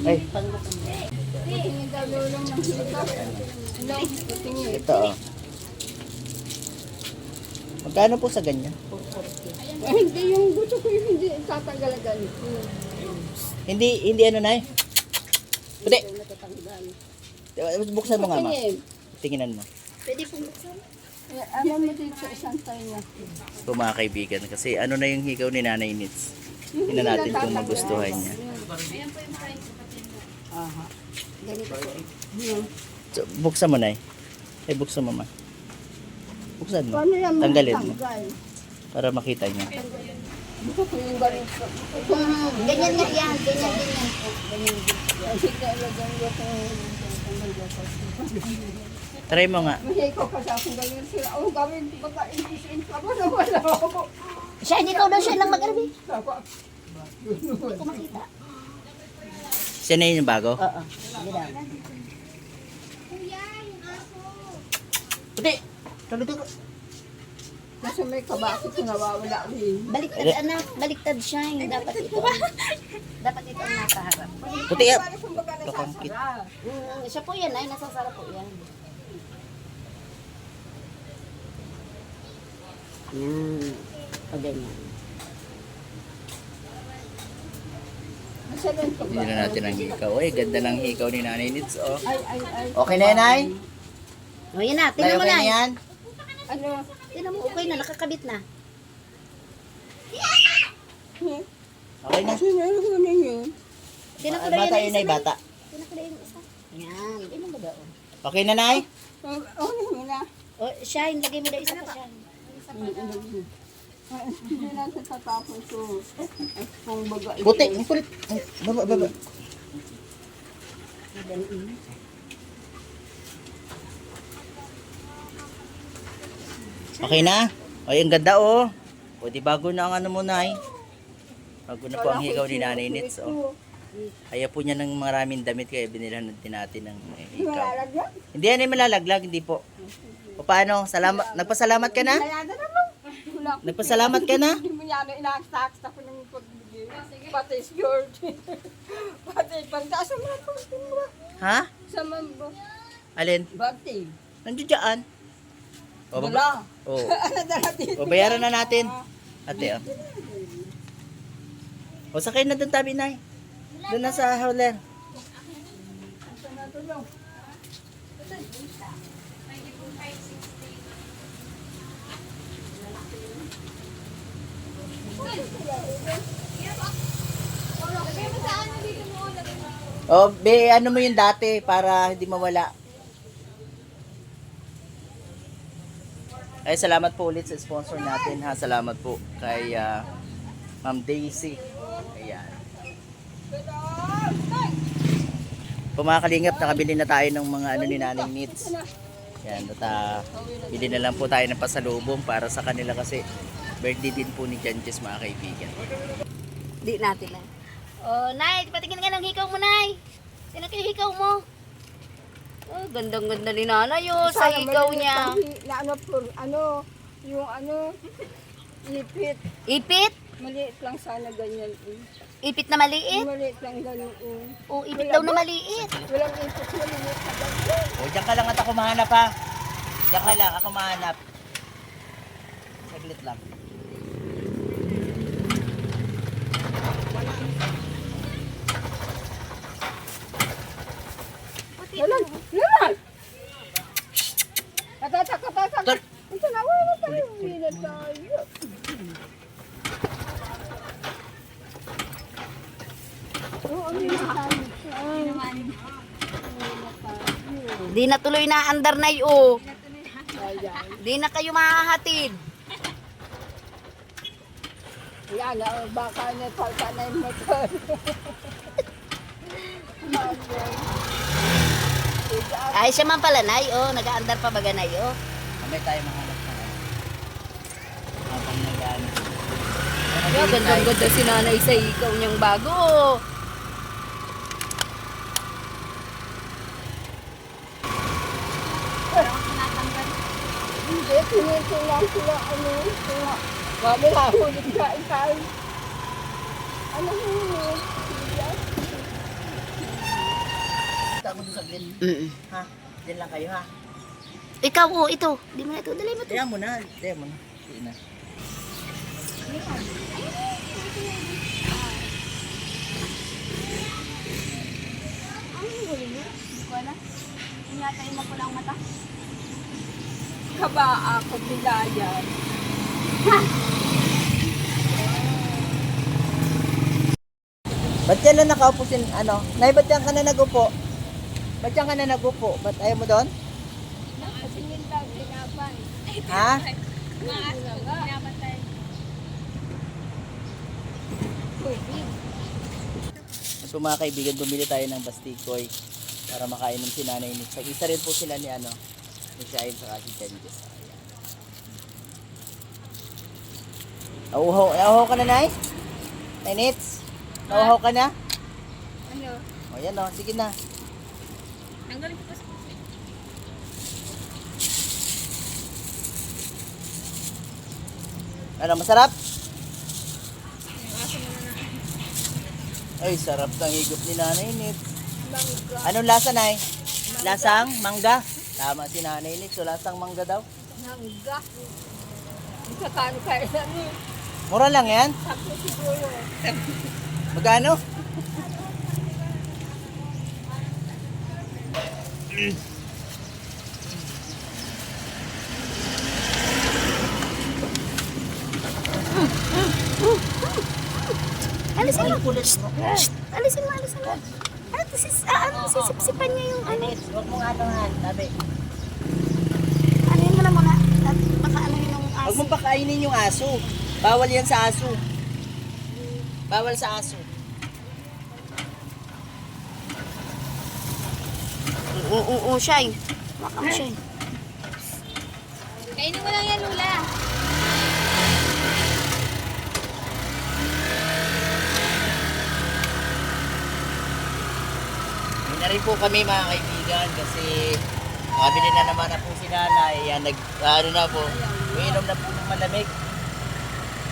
Ay, Tingin daw lulong ng hika. Ano? Tingin. ito oh. Magkano po sa ganyan? Hindi yung gusto ko yung hindi tatanggal-agal. Hindi ano na eh. Puti. Buksan mo nga ma. Tingin. Tinginan mo. Pwede pong buksan. Ano mo dito sa isang tayo niya? Ito mga kaibigan. Kasi ano na yung hikaw ni Nanay Nits. Tingnan natin kung magustuhan niya. Aha. Ganito po. So, buksan mo na eh. Ay, buksan mo ma. Buksan mo. Paano yan? Tanggalin mo. Tanggal. Para makita niya. Gusto ko yung ganito. Ganyan nga yan. Ganyan po. Ganyan din. Kasi talagang yung Try mo nga. mahiko ka sa akong ganyan sila. Oh, gawin ko ba ka-intisin ka ba na wala ako? Siya, hindi ko daw siya lang mag-arbi. Ako, Hindi ko makita. Siya na yun yung bago. Oo. Sige daw. Puti! Sabi ko. kasi may kabakit na nawawala rin. Baliktad anak. Baliktad siya. Yung dapat ito. Dapat ito ang nakaharap. Puti ah. Para kumbaga Kakangkit. nasasara. Siya po yan ay. Nasasarap po yan. Yan. O ganyan. Masalan ko Hindi ba? na natin ang hikaw. Ay, ganda ng hikaw ni Nanay Nits. Oh. Ay. Okay na yan, Nay? O yan na. Nay, Tingnan mo okay na. na yan? Ano? Tingnan mo. Okay na. Nakakabit na. Okay na. Sinaro ko na yun. Tingnan ko na yan. Bata yun, Nay, bata. Tingnan ko na yung isa. Yan. Tingnan mo daw. Okay na, Nay? Ano na? O, Shine. Lagay mo daw isa pa, Shine. Hindi natin tatapon ito. At kung baga ito. Puti, ang kulit. Ay, baba. Okay na? Ay, ang ganda oh. O, di bago na ang ano mo, Nay. Bago na po ang higaw ni Nanay Nits. Oh. Ayaw po niya ng maraming damit kaya binilhan din natin ng higaw. Malalagyan? Hindi yan ay malalaglag, hindi po. O paano? Salamat. Nagpasalamat ka na? Kaya na naman. Wala ko. Nagpasalamat ka na? Hindi mo yan ina-tax ako ng pagbigay. Pati security. Pati pagtaas ang mga pagtimba. Ha? Sa mambo. Alin? Bati. Nandiyo dyan. O, Wala. O, Ano dala dito? o bayaran na natin. Ate, o. O, sakay na doon tabi, Nay. Doon na sa howler. O, be, ano mo yung dati para hindi mawala. Ay, salamat po ulit sa sponsor natin ha. Salamat po kay Ma'am Daisy. Ayan. Kung mga kalingap, nakabili na tayo ng mga ano ni Nanay Nits. Yan, at bili na lang po tayo ng pasalubong para sa kanila kasi birthday din po ni Janjes mga kaibigan. Di natin na. Oh, Nay, patingin nga ng hikaw mo, Nay. Tingnan ko yung hikaw mo. Oh, gandang-ganda ni Nanay, oh, sa hikaw niya. Na ano, yung ano, ipit. Ipit? Maliit lang sana ganyan. Ipit na maliit? Maliit lang ganyan. Oh, ipit daw na maliit. Walang ipit, maliit na ganyan. O, diyan ka lang at ako mahanap ha. Diyan ka lang, ako mahanap. Saglit lang. Walang, walang! Katatak. Tol. Ito na, wala tayo. Wala tayo. Oo, ano yung tayo? Ay, Di na tuloy na andar na oh. Di na kayo mahahatid. yan, baka na falta na yung motor. Ay, siya man pala, Nay, oh. Nag-aandar pa baga, Nay, oh. Mamaya tayo mahanap na. Habang nag-ano. Yeah, gandang-ganda si Nanay sa hikaw niyang bago, oh. Hindi, tinitingnan sila, ano, sila. Mami, nahulit ka, ikaw. Ano mo? Ako doon saglit. Ha? Diyan lang kayo ha. Ikaw, oh, ito. Di mo na ito. Dali mo ito. Diyan mo na. Diyan mo na. Sige na. Kaba ako, bilayan. Ba't yan lang nakaupo sin, ano? Nay, ba't yan ka na nagupo? Ba't yan ka na nagupo? Ba't ayaw mo doon? Nakasingin lang, tinapay. Ha? So mga kaibigan, bumili tayo ng bastikoy para makainom si Nanay Nitz. Isa rin po sila ni ano, ni Shahin sa si Janjis. Auhaw ka na, Nay? Nay Nitz? Auhaw ka na? Ano? O yan o, sige na. Ano, masarap? Ay, sarap ng higop ni Nanay Nitz. Anong lasa, Nay? Lasang mangga? Tama si Nanay Nitz, so lasang mangga daw. Nangga. Sa kano kaya ni? Mura lang yan? Sakto siguro. Magkano? Alisin mo. Shh! Alisin mo, alisin mo. Sisipsipan niya yung ano. Huwag mong anuhan, sabi. Ano yun mo na muna. Baka ano yun yung Huwag aso. mong pakainin yung aso. Bawal yan sa aso. Bawal sa aso. Oo, Shay. Baka mo, Shay. Kainin mo lang yan, Lula. Yun na rin po kami mga kaibigan kasi makabili na naman na po si Nanay. Yan, ano na po, uminom na po ng malamig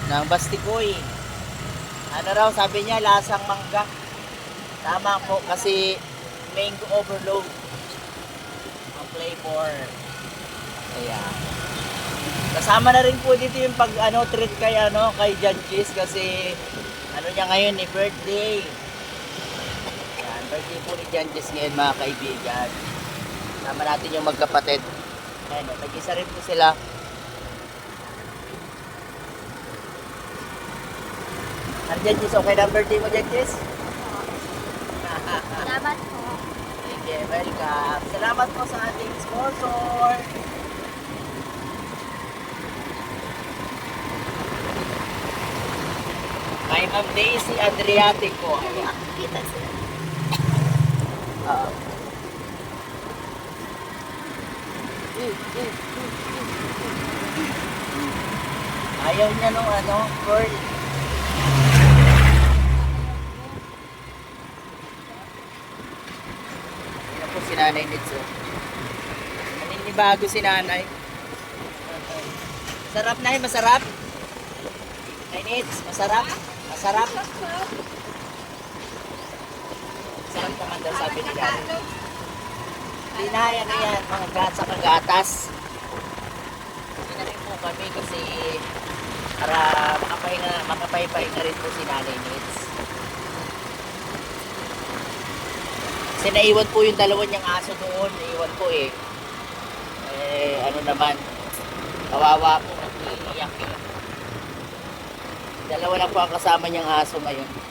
ng bastikoy. Ano raw, sabi niya, lasang mangga. Tama po kasi mango overload ang flavor. Kaya kasama na rin po dito yung pag treat kay Janjis kasi ano niya ngayon birthday. Yan, birthday po ni Janjis ngayon mga kaibigan. Sama natin yung magkapatid. Ayan, nag-isa rin po sila. Ano Janjis, okay na ang birthday mo Janjis? Salamat po. Sige, welcome. Salamat po sa ating sponsor. Kay Ma'am Daisy Adriatico. Ayan. Kita sila. Ayaw niya nung curl. Yan po si Nanay Nitso. Naninibago si Nanay. Sarap na masarap? Nay Nits, masarap? Masarap? Sarap naman daw sabi ni Gary. Hindi na yan, mga gat sa kagatas. Hindi na rin po kami kasi para makapay-pahinga rin po si Nanay Nits. Kasi naiwan po yung dalawa niyang aso doon. Naiwan po eh. Ano naman, kawawa po, nag-iiyak eh. Dalawa lang po ang kasama niyang aso ngayon.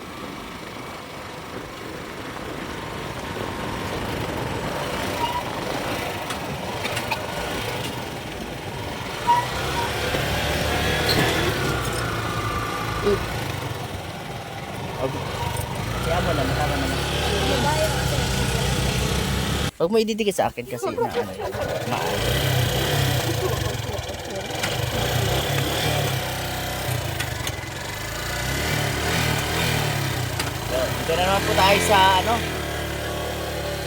Kaya mo na, nakama naman. Huwag mo ididikit sa akin kasi na maal. Dito na naman po tayo sa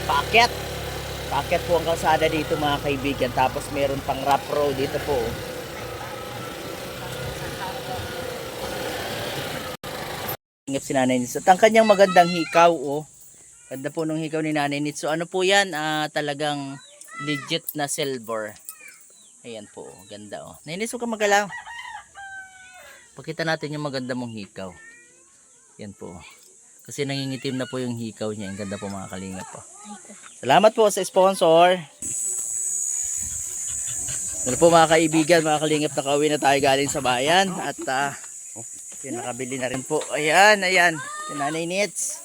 paakyat. Paakyat po ang kalsada dito mga kaibigan. Tapos meron pang rough road dito po. Ingap si Nanay Nits. At ang kanyang magandang hikaw, oh. Ganda po nung hikaw ni Nanay Nits. So ano po yan? Talagang legit na silver. Ayan po, oh. Ganda, oh. Nanay Nits, huwag kang magalaw. Pakita natin yung maganda mong hikaw. Yan po. Kasi nangingitim na po yung hikaw niya. Ang ganda po mga kalingap po. Salamat po sa sponsor. Ano po mga kaibigan, mga kalingap, nakauwi na tayo galing sa bayan. At yun, nakabili na rin po. Ayan, ayan. Yung Nanay Nits.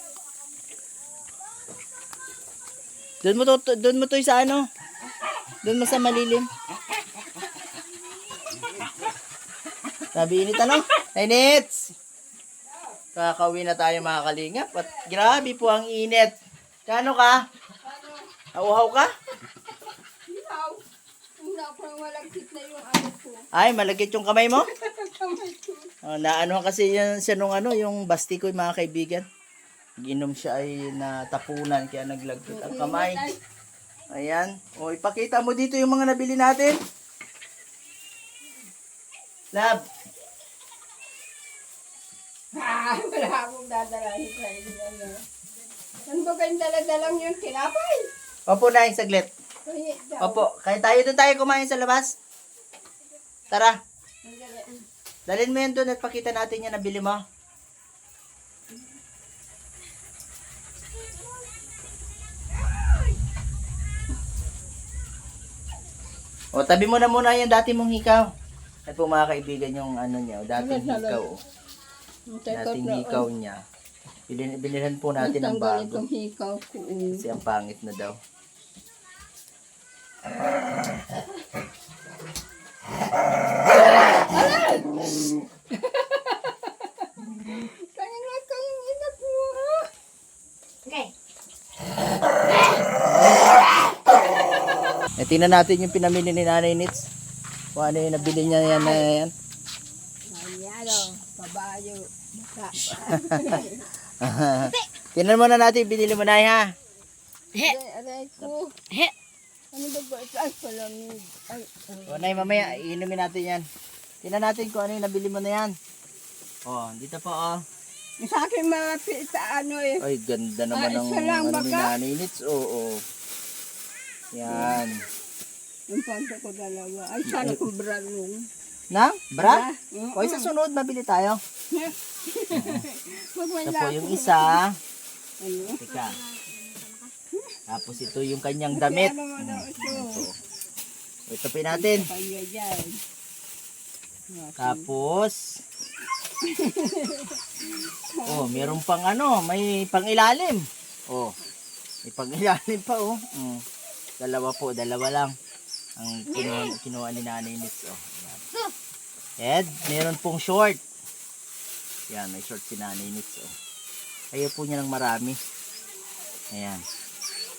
Doon mo to sa ano? Doon mo sa malilim. Sabi init ano? Nanay Nits. Kakauwi na tayo mga kalingap. At grabe po ang init. Kano ka? Nauhaw ka? Ilaw. Una ko nang malagkit na yung ano ko. Ay, malagkit yung kamay mo? Kamay ko. Naano kasi yan siya nung ano, yung basti ko mga kaibigan. Ginom siya ay natapunan kaya naglagkit ang kamay. Ayan. O, ipakita mo dito yung mga nabili natin. Lab. Wala akong dadalahin sa inyo. Saan ba kayong daladalang yung tinapay? Opo na, saglit. Kaya daw. Opo, kaya doon tayo kumain sa labas. Tara. Dalhin mo yan doon at pakita natin yung nabili mo. O, tabi mo na muna yung dati mong hikaw. At po mga kaibigan yung ano niya, dating hikaw. Dating hikaw niya. Binilhan po natin ng bago. Itong hikaw ko. Kasi ang pangit na daw. Kaya nga kayong inat mo. Okay. Tingnan natin yung pinamili ni Nanay Nits. Kung ano yung nabili niya yan na yan. Ayan o. Babayo. Baka. Tingnan muna natin yung binili mo na ha. Aray ko. Ano ba ba? Ay, palamig. Ay, O Nay, mamaya iinumin natin yan. Tingnan natin kung ano yung nabili mo na yan. O, dito po o. sa akin mga sa ano eh. Ay, ganda naman Ay, ng isa lang, ano ni baka? Nanay Nits. Oo. Yan. Yung panta ko dalawa. Ay, sana kong bralong. Na? Bra? Oo. O, sa sunod, mabili tayo. Wag may Ito po lako. yung isa. Ano? Teka. Tapos ito yung kanyang damit. Ano mo daw ito? Ito po natin. Kaya dyan. Tapos, oh, meron pang ano, may pangilalim. Oh, may pangilalim pa oh. Dalawa po, dalawa lang. Ang kinuha ni Nanay Nits. Oh, yan. And, meron pong short. Yan, may short si Nanay Nits. Oh. Ayaw po niya ng marami. Ayan.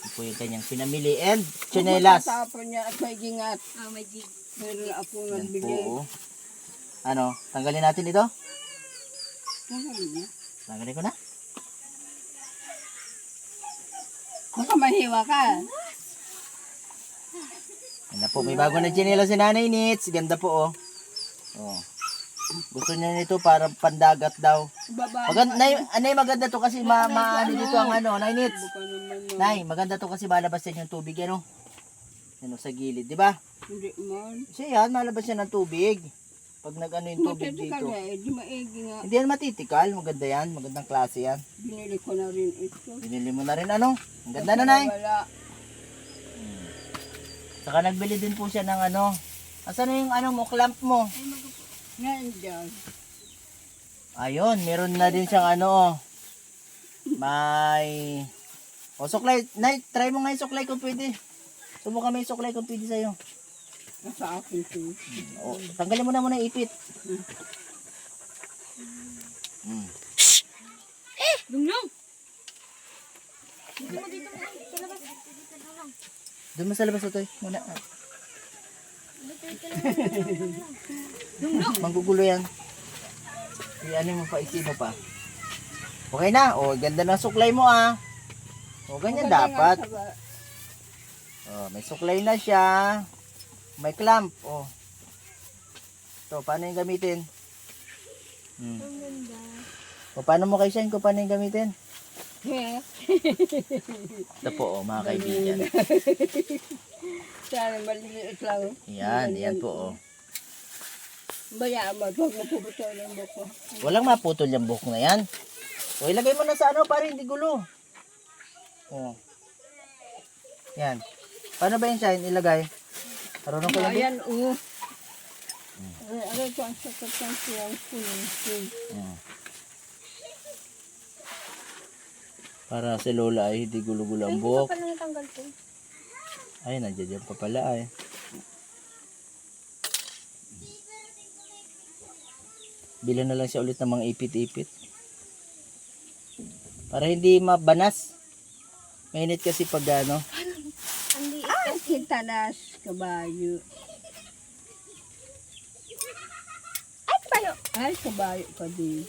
Ito po yung kanyang pinamili. And, chinelas. Tapon niya at may gingat. may jig. Meron ako Yan po. nagbigay. Oh. Ano, tanggalin natin ito? Tanggalin niya. Tanggalin ko na. Baka mahiwa ka. Yan na po, may bago na chinelas si Nanay Nits. Ganda po oh. Oh. Gusto niya nito para pandagat daw. Baba. Anay, maganda to kasi ano dito ang ano, Nanay Nits. Baka naman no. Nay, maganda to kasi malabas yan yung tubig ano. Ano sa gilid, di ba? Hindi man. Kasi yan, malabas yan ng tubig. Pag nag-ano yung tubig Matitikal dito. eh. Di maigi nga. Hindi yan matitikal, maganda yan, magandang klase yan. Binili ko na rin ito. Binili mo na rin ano. Ang ganda na, Nay. Wala. Saka nagbili din po siya ng ano. Asan na yung ano mo, clamp mo? Nandiyan. Ayun, meron na din siyang ano. Oh. May... O, suklay. Nay, try mo nga yung suklay kung pwede. Subukan mo yung suklay kung pwede sa'yo. Nasa akin ito. O, tanggalin mo na muna yung ipit. Lunglong! Doon mo sa labas ito muna. Manggugulo yan. Ano mo pa, isino pa. Okay na. O, ganda ng suklay mo ah. O, ganyan dapat. Oh, may suklay na siya. May clamp. Oh. So, paano yung gamitin? O, paano mo kay Shine kung paano yung gamitin? Ito po, mga kaibigan. Sana maliliit lang. Yan po, oh. Bayaan mo, huwag mo puputo ng buko. Walang maputol yung buhok na yan. O, ilagay mo na sa ano para hindi gulo. Oh. Yan. Paano ba yung Shine? Ilagay. Marunong ko lang. Ayan, aray ko ang sakit ng siyang punin. Para si Lola ay hindi gulo-gulo ang buhok. Paano natanggal ko? Ay, nandiyan pa pala ay. Bilan na lang siya ulit ng mga ipit-ipit. Para hindi mabanas. Mainit kasi pag ano. Ang kintanas, kabayo. Ay, paano? Ay, kabayo ka din.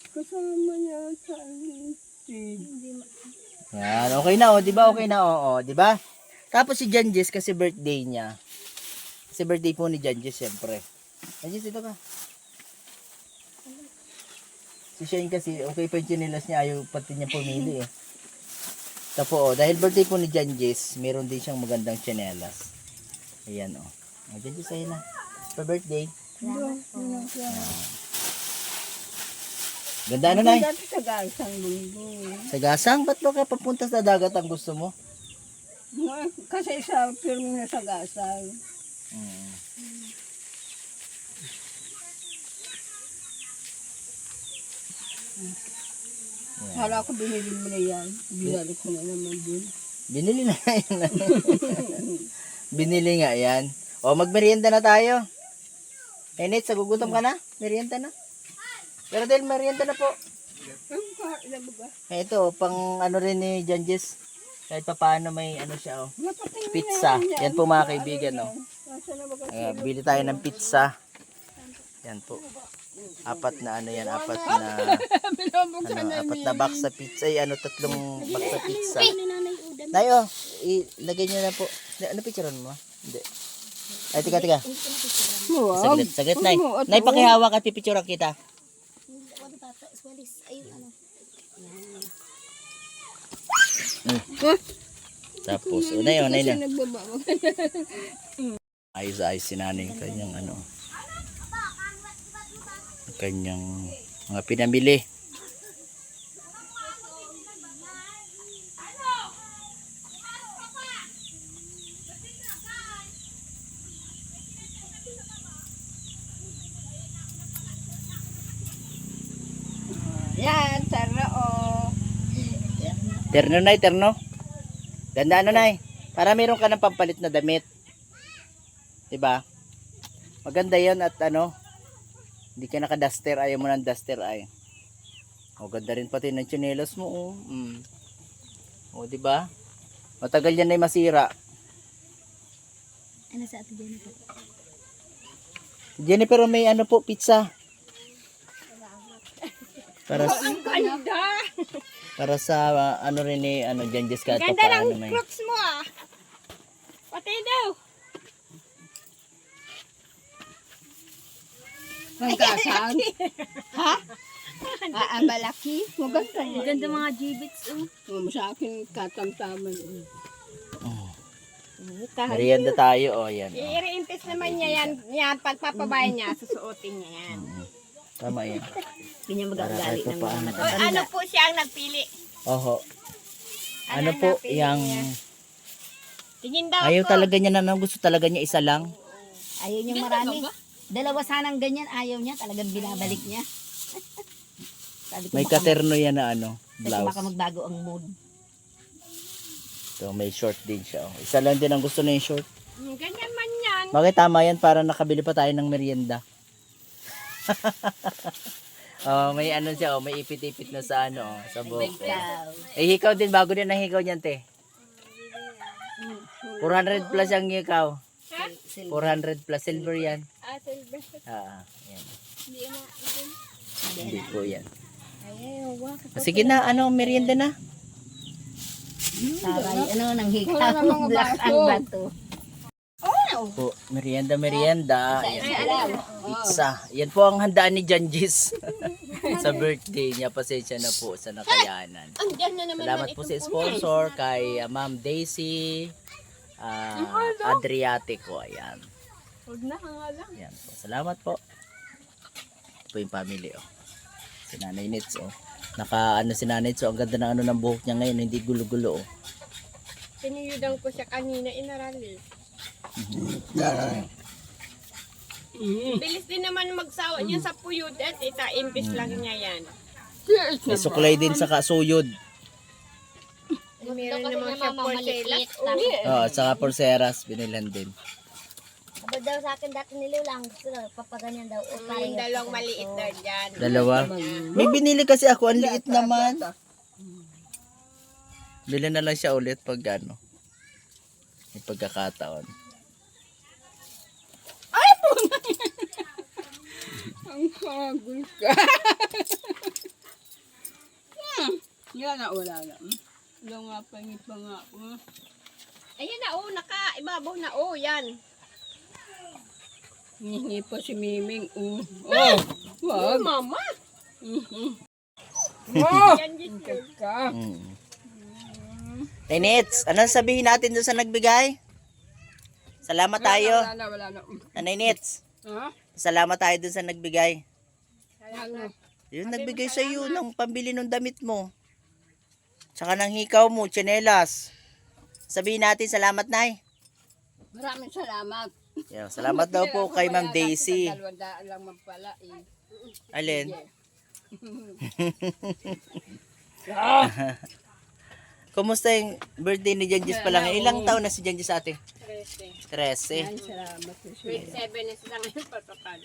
Kasama niya sa alintig. Yan, okay na oh, 'di ba? Okay na oh, 'di ba? Tapos si Janjis kasi birthday niya. Kasi birthday po ni Janjis siyempre. Janjis, dito ka. Si Shane kasi okay pa yung chinelas niya, ayaw pati niya pumili eh. Tapos dahil birthday po ni Janjis, meron din siyang magandang chinelas. Ayan oh. Janjis, ayun na. Pa birthday. Ganda ano, Nay? Dati sa gasang lunggo. Sa gasang, ba't ba ka papunta sa dagat ang gusto mo? Kasi sa firme na sa gasang. Hala ko binili mo na yan. Binalik ko na naman din. Binili na yan. Binili nga yan. O, magmerienda na tayo. Nate, sagugutom ka na? Merienda na. Pero dahil merienda na po. Ito, pang ano rin ni Janjis. Kahit pa paano may ano siya, oh. Pizza. Yan po mga kaibigan, oh. Bili tayo ng pizza. Yan po. Apat na ano yan, apat na box sa pizza. Ay, ano, 3 box sa pizza. Tayo, ilagay nyo na po. Ano picturean mo? Hindi. Ay, tika. Saglit, Nay. Nay, pakihawak at pipicturean kita. Tapos, unay lang. Ayos si nanay yung kanyang ano. Kanyang mga pinamili. Yan, tara o. Terno, Nay, terno. Ganda ano, Nay. Para meron ka ng pampalit na damit. Diba? Maganda yan at ano, hindi ka naka-duster, ayaw mo ng duster ay. O, ganda rin pati ng tsinelas mo, oh. O, diba? Matagal yan ay masira. Ano sa ate Jennifer? Jennifer, may ano po, pizza. Para sa ano rin ni ano Janjis ka Ganda paano ng na. crooks mo ah. Pati daw. Ang gasang. Ha? Malaki. Maganda yan. Ganda mga G-bits. Sa akin, katamtaman. Merienda tayo, oh yan. Oh. I-reimpis naman niya yan. Yan, pagpapabayan niya, susuotin niya yan. Tama yan. Hindi niya magagali ng mga O, matatanda. ano po siya ang nagpili? Oho. Ano po, napili yung niya? Tingin daw ayaw po. talaga niya na gusto talaga niya isa lang. Ayaw niya marami. Dalawa sanang ganyan, ayaw niya. Talagang binabalik niya. Sabi ko, May baka- katerno yan na ano, sabi ko, blouse. baka magbago ang mood. So may short din siya. Oh. Isa lang din ang gusto na yung short. Ganyan man yan. Bakit tama yan para nakabili pa tayo ng merienda. Oh, may ano siya, oh, may ipit-ipit na sa ano, oh, sa buhok. Oh. Eh, hikaw din, bago din ang hikaw niyan, te. 400 plus ang hikaw. 400 plus, silver yan. Ah, silver. Yan. Hindi po yan. Sige na, merienda na. Taray, nang hikaw. Black ang bato. Po, merienda. Ayan, pizza. Yan po ang handaan ni Janjis sa birthday niya. Pasensya na po sa nakayanan. Andyan na naman. Salamat po sa sponsor kay Ma'am Daisy Adriatico. Ayan. Huwag na, nga lang. Ayan po. Salamat po. Ito po yung family. Si Nanay Nits. Si Nanay Nits. Ang ganda ng ng buhok niya ngayon. Hindi gulo-gulo. Piniyudan ko siya kanina, inarali. Bilis din naman magsawa niya sa puyod at imbis lang niya yan. May suklay din sa kasuyod. Meron naman siya porcelas. Saka porceras. Binilan din. Kapag daw sa akin dati nilulang, gusto daw, papaganyan daw. O, Yung dalawang maliit na dyan. Dalawa. May binili kasi ako. Ang liit naman. Bili na lang siya ulit pag may pagkakataon. Ang hagol ka. Yan na, wala na. Wala nga pangit pa nga. Ayan na, naka-ibabaw na, yan. Hihingi pa si Miming. Wag. Mama. Yan din yun. Ka. Nenits, ano sabihin natin doon sa nagbigay? Salamat tayo. Wala na. Nanay Nits, Ha? salamat tayo doon sa nagbigay. Ano? Yung nagbigay sa iyo ng pambili ng damit mo. Tsaka ng hikaw mo, tsinelas. Sabihin natin salamat, Nay. Maraming salamat. Yo, salamat daw po kay Ma'am Daisy. 200 lang man pala eh. Alin? Kumusta yung birthday ni Janjis pa lang? Ilang taon na si Janjis ate? 13. Salamat. Grade 7 is lang yung papapal.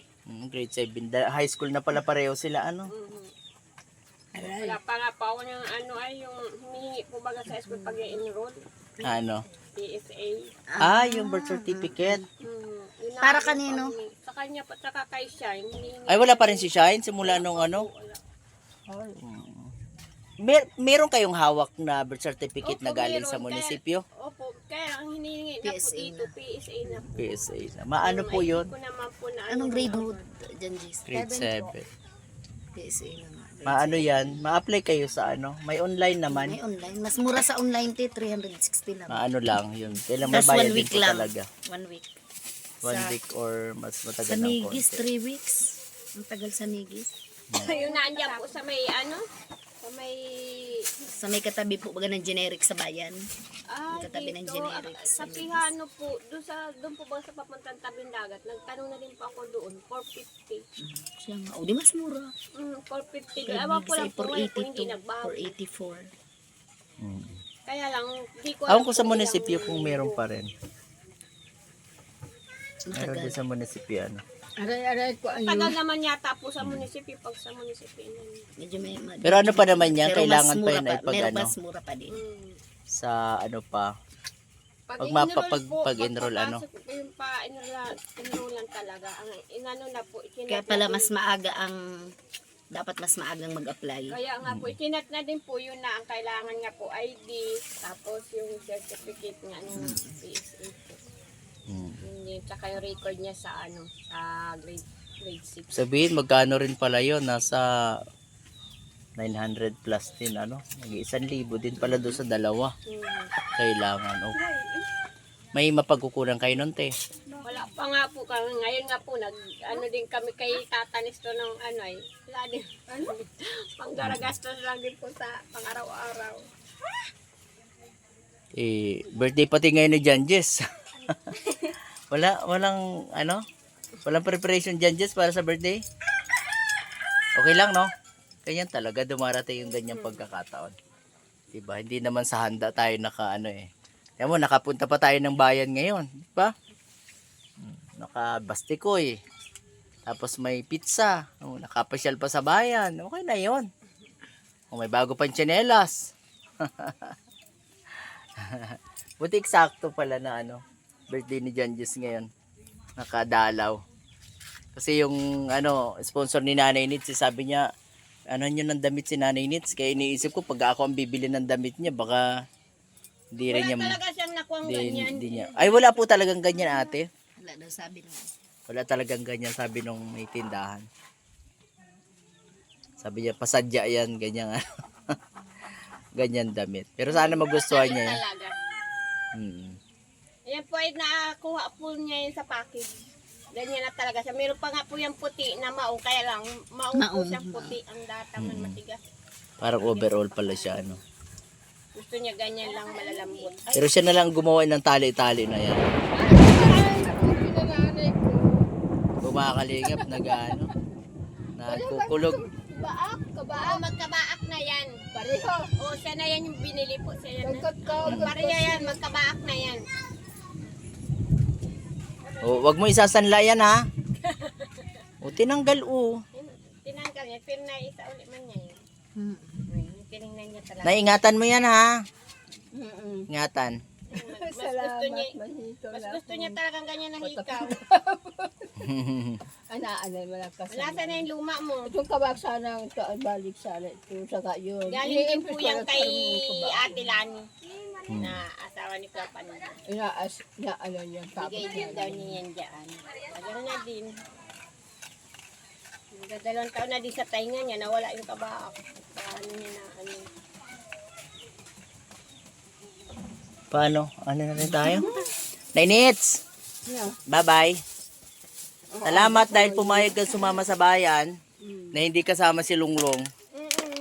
Grade 7. High school na pala pareho sila, Wala pa nga pa ako ng yung humihingi po baga sa school pag i-enroll. PSA. Yung birth certificate. Yun Para ang- kanino? Sa kanya pa, saka kay Shine. Hinihingi. Ay, wala pa rin si Shine simula nung Meron kayong hawak na birth certificate Opo, na galing meron. sa munisipyo? Opo, kaya ang hinihingi na po PSA dito, PSA na po. PSA na. Maano po yun? Ko naman po na Anong grade mo dyan, Jis? Grade 7. PSA naman. Maano yan? Ma-apply kayo sa May online naman. May online. Mas mura sa online, 360 lang. Maano lang yun. Kailangan Tapos mabayad 1 din week po lang. talaga. 1 week. 1 week or mas Sa matagal ng Nigis, konti. 3 weeks. Ang tagal sa Nigis. Yung naandyan po sa may sa may... Sa may katabi po baga ng generic sa bayan. Katabi ng dito, generic sa Pihano po, doon po ba sa papuntang tabing dagat, nagtanong na din po ako doon, 450. Siya nga. O, di mas mura. 450. Kaya Ewan ko Nigis lang ay po ngayon kung hindi 482, nagbago. 484. Kaya lang, di ko Awan ko sa kung munisipyo ilang- kung meron pa rin. Meron din sa munisipyo Aray ko Tagal naman yata po sa munisipyo, pag sa munisipyo. Medyo may... Pero ano pa naman yan? Pero Kailangan mas pa mura yan ay pag Pero mas mura pa din. sa pa. Pag i-enroll po, pag-enroll, pagpapasok po yung enrollan talaga. Ang inano na po, Kaya pala mas maaga ang... Dapat mas maagang mag-apply. Kaya nga po, ikinat na din po yun na ang kailangan nga po ID, tapos yung certificate nga ng PSA po. Yun, tsaka yung record niya sa sa grade 6. Sabihin, magkano rin pala yun? Nasa 900 plus din, Nag-1,000 din pala doon sa dalawa. Kailangan, May mapagkukulang kayo nun, te. Wala pa nga po kami. Ngayon nga po, din kami kay Tatanis to ng wala din, panggaragastos lang din po sa pang-araw-araw. Birthday pati ngayon ni Janjis. walang preparation Janjis para sa birthday? Okay lang, no? Ganyan talaga, dumarating yung ganyang pagkakataon. Diba? Hindi naman sa handa tayo Kaya mo, nakapunta pa tayo ng bayan ngayon. Diba? Nakabastikoy. Tapos may pizza. Nakapasyal pa sa bayan. Okay na yun. May bago pang tsinelas. Buti eksakto pala na birthday ni Janjis ngayon. Nakadalaw. Kasi yung sponsor ni Nanay Nitsi, sabi niya ano nyo ng damit si Nanay Nits. Kaya iniisip ko pag ako ang bibili ng damit niya, baka hindi rin niya. Talaga siyang nakuha ganyan. Hindi niya. Ay, wala po talagang ganyan, ate. Wala daw sabi naman. Wala talagang ganyan, sabi nung may tindahan. Sabi niya, pasadya yan, ganyan ano. Ganyan damit. Pero sana magustuhan niya yan. Talaga. Ayan po ay nakuha po niya yun sa package. Ganyan na talaga siya. Meron pa nga po yung puti na maong. Kaya lang, maong po siyang puti. Ang datangan matigas. Parang overall pala siya, ano. Gusto niya ganyan lang malalambot. Ay, Pero siya na lang gumawa ng tali-tali na yan. Kumakalingap, nag-ano, nagkukulog. Kabaak, kabaak. Magkabaak na yan. Pareho. O, siya na yan yung binili po. Siya yan. Pareho yan, magkabaak na yan. O, wag mo isasanla yan, ha? O, tinanggal, o. Tinanggal niya, pero na isa ulit man niya yun. Tinignan niya talaga. Naingatan mo yan, ha? Ingatan. Mas gusto niya talagang ganyan na hikaw. Anaanan mo lang kasi. Nasa na yung luma mo. Itong kabak sana, balik sana ito, saka yun. Galing din po yan kay Ate Lani. Na asawa ni Papa nila. Ano niya, Bigay din daw niya yan dyan. Tagal na din. Dalawang taon na din sa tainga niya, nawala yung kabaak. Paano niya na ano. Paano? Ano na rin tayo? Nainits! Bye-bye. Salamat dahil pumayag ka sumama sa bayan na hindi kasama si Lunglong.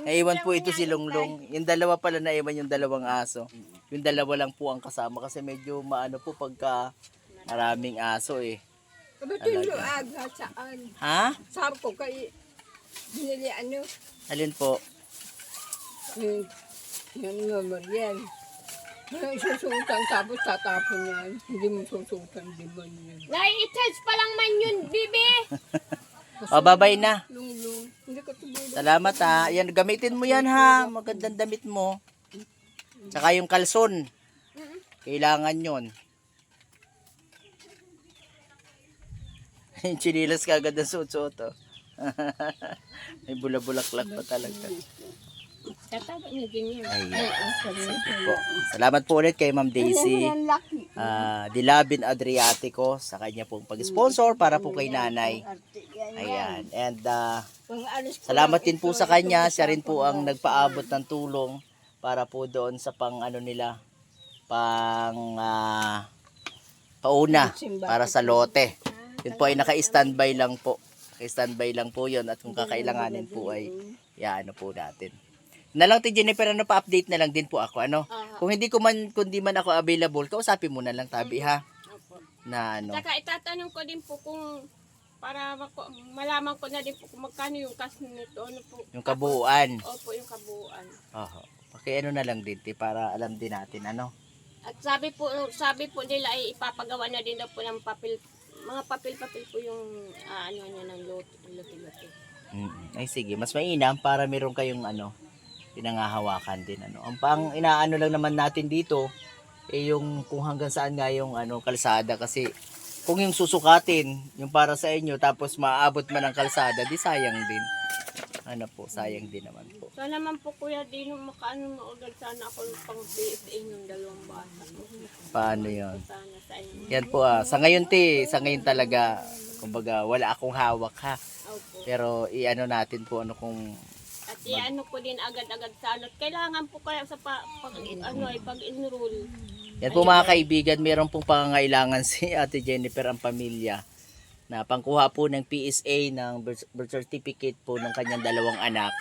Naiwan po ito si Lunglong. Yung dalawa pala naiwan yung dalawang aso. Yung dalawa lang po ang kasama kasi medyo maano po pagka maraming aso eh. Ba't yung luag ha, saan? Ha? Sabi ko kay, binili ano, Alin po? yung naman yan. Yung susutan, tapos tatapon yan. Hindi mo susutan, di ba yun? Nai-charge pa lang man yun, bibi! O, bye-bye na. Lunglong, hindi ka tuloy. Salamat ha. Yan, gamitin mo yan ha. Magandang damit mo. Tsaka yung kalson. Kailangan yon. Yung chinilas kagad ng suot-suot. Oh. May bulabulaklak pa talaga. Tatawag niya din yan. Po. Salamat po ulit kay Ma'am Daisy Dilabin Adriatico sa kanya pong pag-sponsor para po kay nanay. Ayan. And salamat din po sa kanya. Siya rin po ang nagpaabot ng tulong para po doon sa pang ano nila, pang pauna para sa lote. Yun po ay naka-standby lang po. Naka-standby lang po yun at kung kakailanganin po ay ano po natin. Na lang ti Jennifer, ano pa-update na lang din po ako, ano. Kung hindi man ako available, kausapin mo na lang tabi ha. Na ano. Saka itatanong ko din po kung para malaman ko na din po kung magkano yung cash nito. Ano po? Yung kabuuan. Opo, yung kabuuan. Oho. Okay, ano na lang din, para alam din natin, ano. At sabi po nila ay ipapagawa na din daw po ng papel, mga papel-papel po yung ano niya ng lote. Ay sige, mas mainam para meron kayong ano, pinangahawakan din ano. Ang pang inaano lang naman natin dito yung kung hanggang saan nga yung ano kalsada kasi kung yung susukatin yung para sa inyo tapos maaabot man ang kalsada di sayang din. Ano po, sayang din naman po. Sana naman po kuya din makaano maagad sana ako yung pang PSA ng dalawang bata. Paano yon? Sana sa inyo. Yan po sa ngayon sa ngayon talaga kumbaga wala akong hawak ha. Opo. Pero iano natin po ano kung At iano ko din agad-agad sa ano. Kailangan po kaya sa pag-enroll. yan po mga kaibigan, meron pong pangangailangan si Ate Jennifer ang pamilya na pangkuha po ng PSA ng birth certificate po ng kanyang dalawang anak.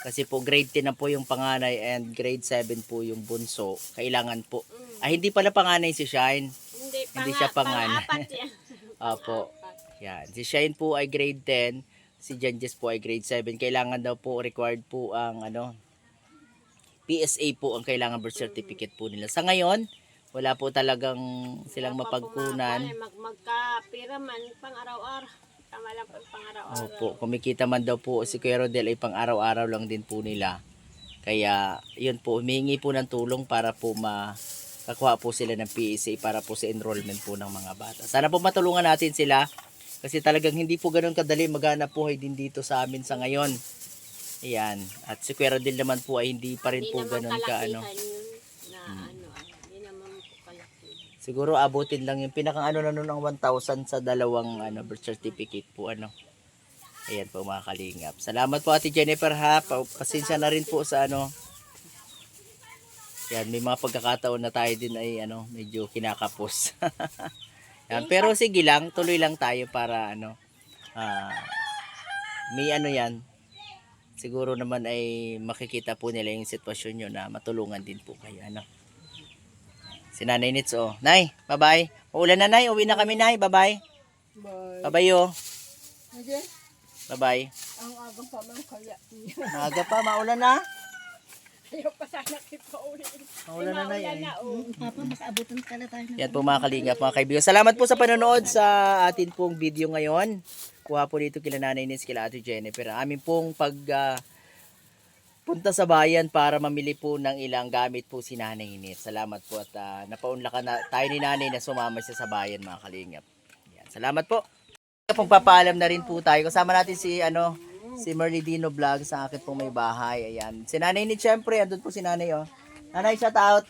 Kasi po grade 10 na po yung panganay and grade 7 po yung bunso. Kailangan po. Hindi pala panganay si Shine. Hindi siya panganay. Pang-apat yan. Opo. Yan. Si Shine po ay grade 10. Si Janjes po ay grade 7. Kailangan daw po, required po ang ano, PSA po ang kailangan birth certificate po nila. Sa ngayon, wala po talagang silang mapagkunan. Magkapira man, pang-araw-araw. Tama lang po, pang-araw-araw. Opo, kumikita man daw po si Kuya Rodel ay pang-araw-araw lang din po nila. Kaya, yun po, humingi po ng tulong para po makakuha po sila ng PSA para po sa enrollment po ng mga bata. Sana po matulungan natin sila kasi talagang hindi po ganoon kadali maghanap buhay din dito sa amin sa ngayon. Ayan. At si Kuya Rodel naman po ay hindi pa rin Hindi po naman ganun ka ano. kalakihan yun na hindi naman po kalaki. Siguro abutin lang yung pinakang ano na nun ang 1,000 sa dalawang birth certificate po ano. Ayan po mga kalingap. Salamat po Ate Jennifer ha. Pasensya na rin po sa ano. Yan, may mga pagkakataon na tayo din ay medyo kinakapos. Yan, pero sige lang, tuloy lang tayo para may yan. Siguro naman ay makikita po nila yung sitwasyon nyo na matulungan din po kayo. Si Nanay Nits, oh. Nay, bye-bye. Uulan na, Nay. Uwi na kami, Nay. Bye-bye. Bye. Bye-bye, oh. Sige. Bye-bye. Ang agang pa man kaya. Maaga pa, maulan na. Ayaw pa sana kita uwi. Maulan na, Nay. Maulan na, oh. Papa, mas abutan ka na tayo. Yan po mga kalingap, mga kaibigan. Salamat po sa panonood sa atin pong video ngayon. Kuha po dito kila Nanay Nins, kila Ate Jennifer. Amin pong punta sa bayan para mamili po ng ilang gamit po si Nanay Nins. Salamat po at napaunlakan na tayo ni Nanay na sumama siya sa bayan mga kalingap. Yan. Salamat po. Pong papaalam na rin po tayo. Kasama natin si Merly Dino Vlog sa akin pong may bahay. Ayan. Si Nanay Nins, syempre, andun po si Nanay, oh. Nanay, shout out.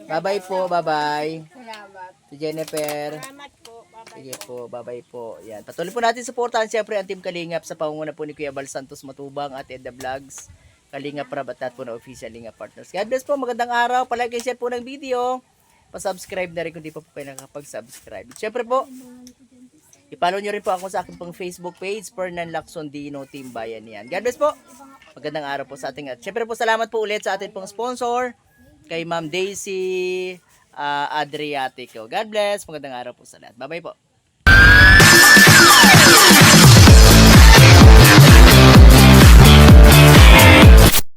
Bye-bye po, bye-bye. Salamat. Si Jennifer. Salamat po. Bye-bye. Sige po, bye-bye po. Yan. Patuloy po natin suportahan siyempre ang Team Kalingap sa pangunguna po ni Kuya Bal Santos Matubang at Edda Vlogs. Kalingap Rab at lahat po na official Lingap Partners. God bless po, magandang araw. Palagi share po ng video. Pa-subscribe na rin kung di pa po kayo nakakapag-subscribe. Siyempre po, i-follow nyo rin po ako sa aking pang Facebook page, Fernan Lacson-Dino Team Bayan yan. God bless po. Magandang araw po sa ating at siyempre po salamat po ulit sa ating pong sponsor kay Ma'am Daisy Adriatico. God bless. Magandang araw po sa lahat. Bye-bye po.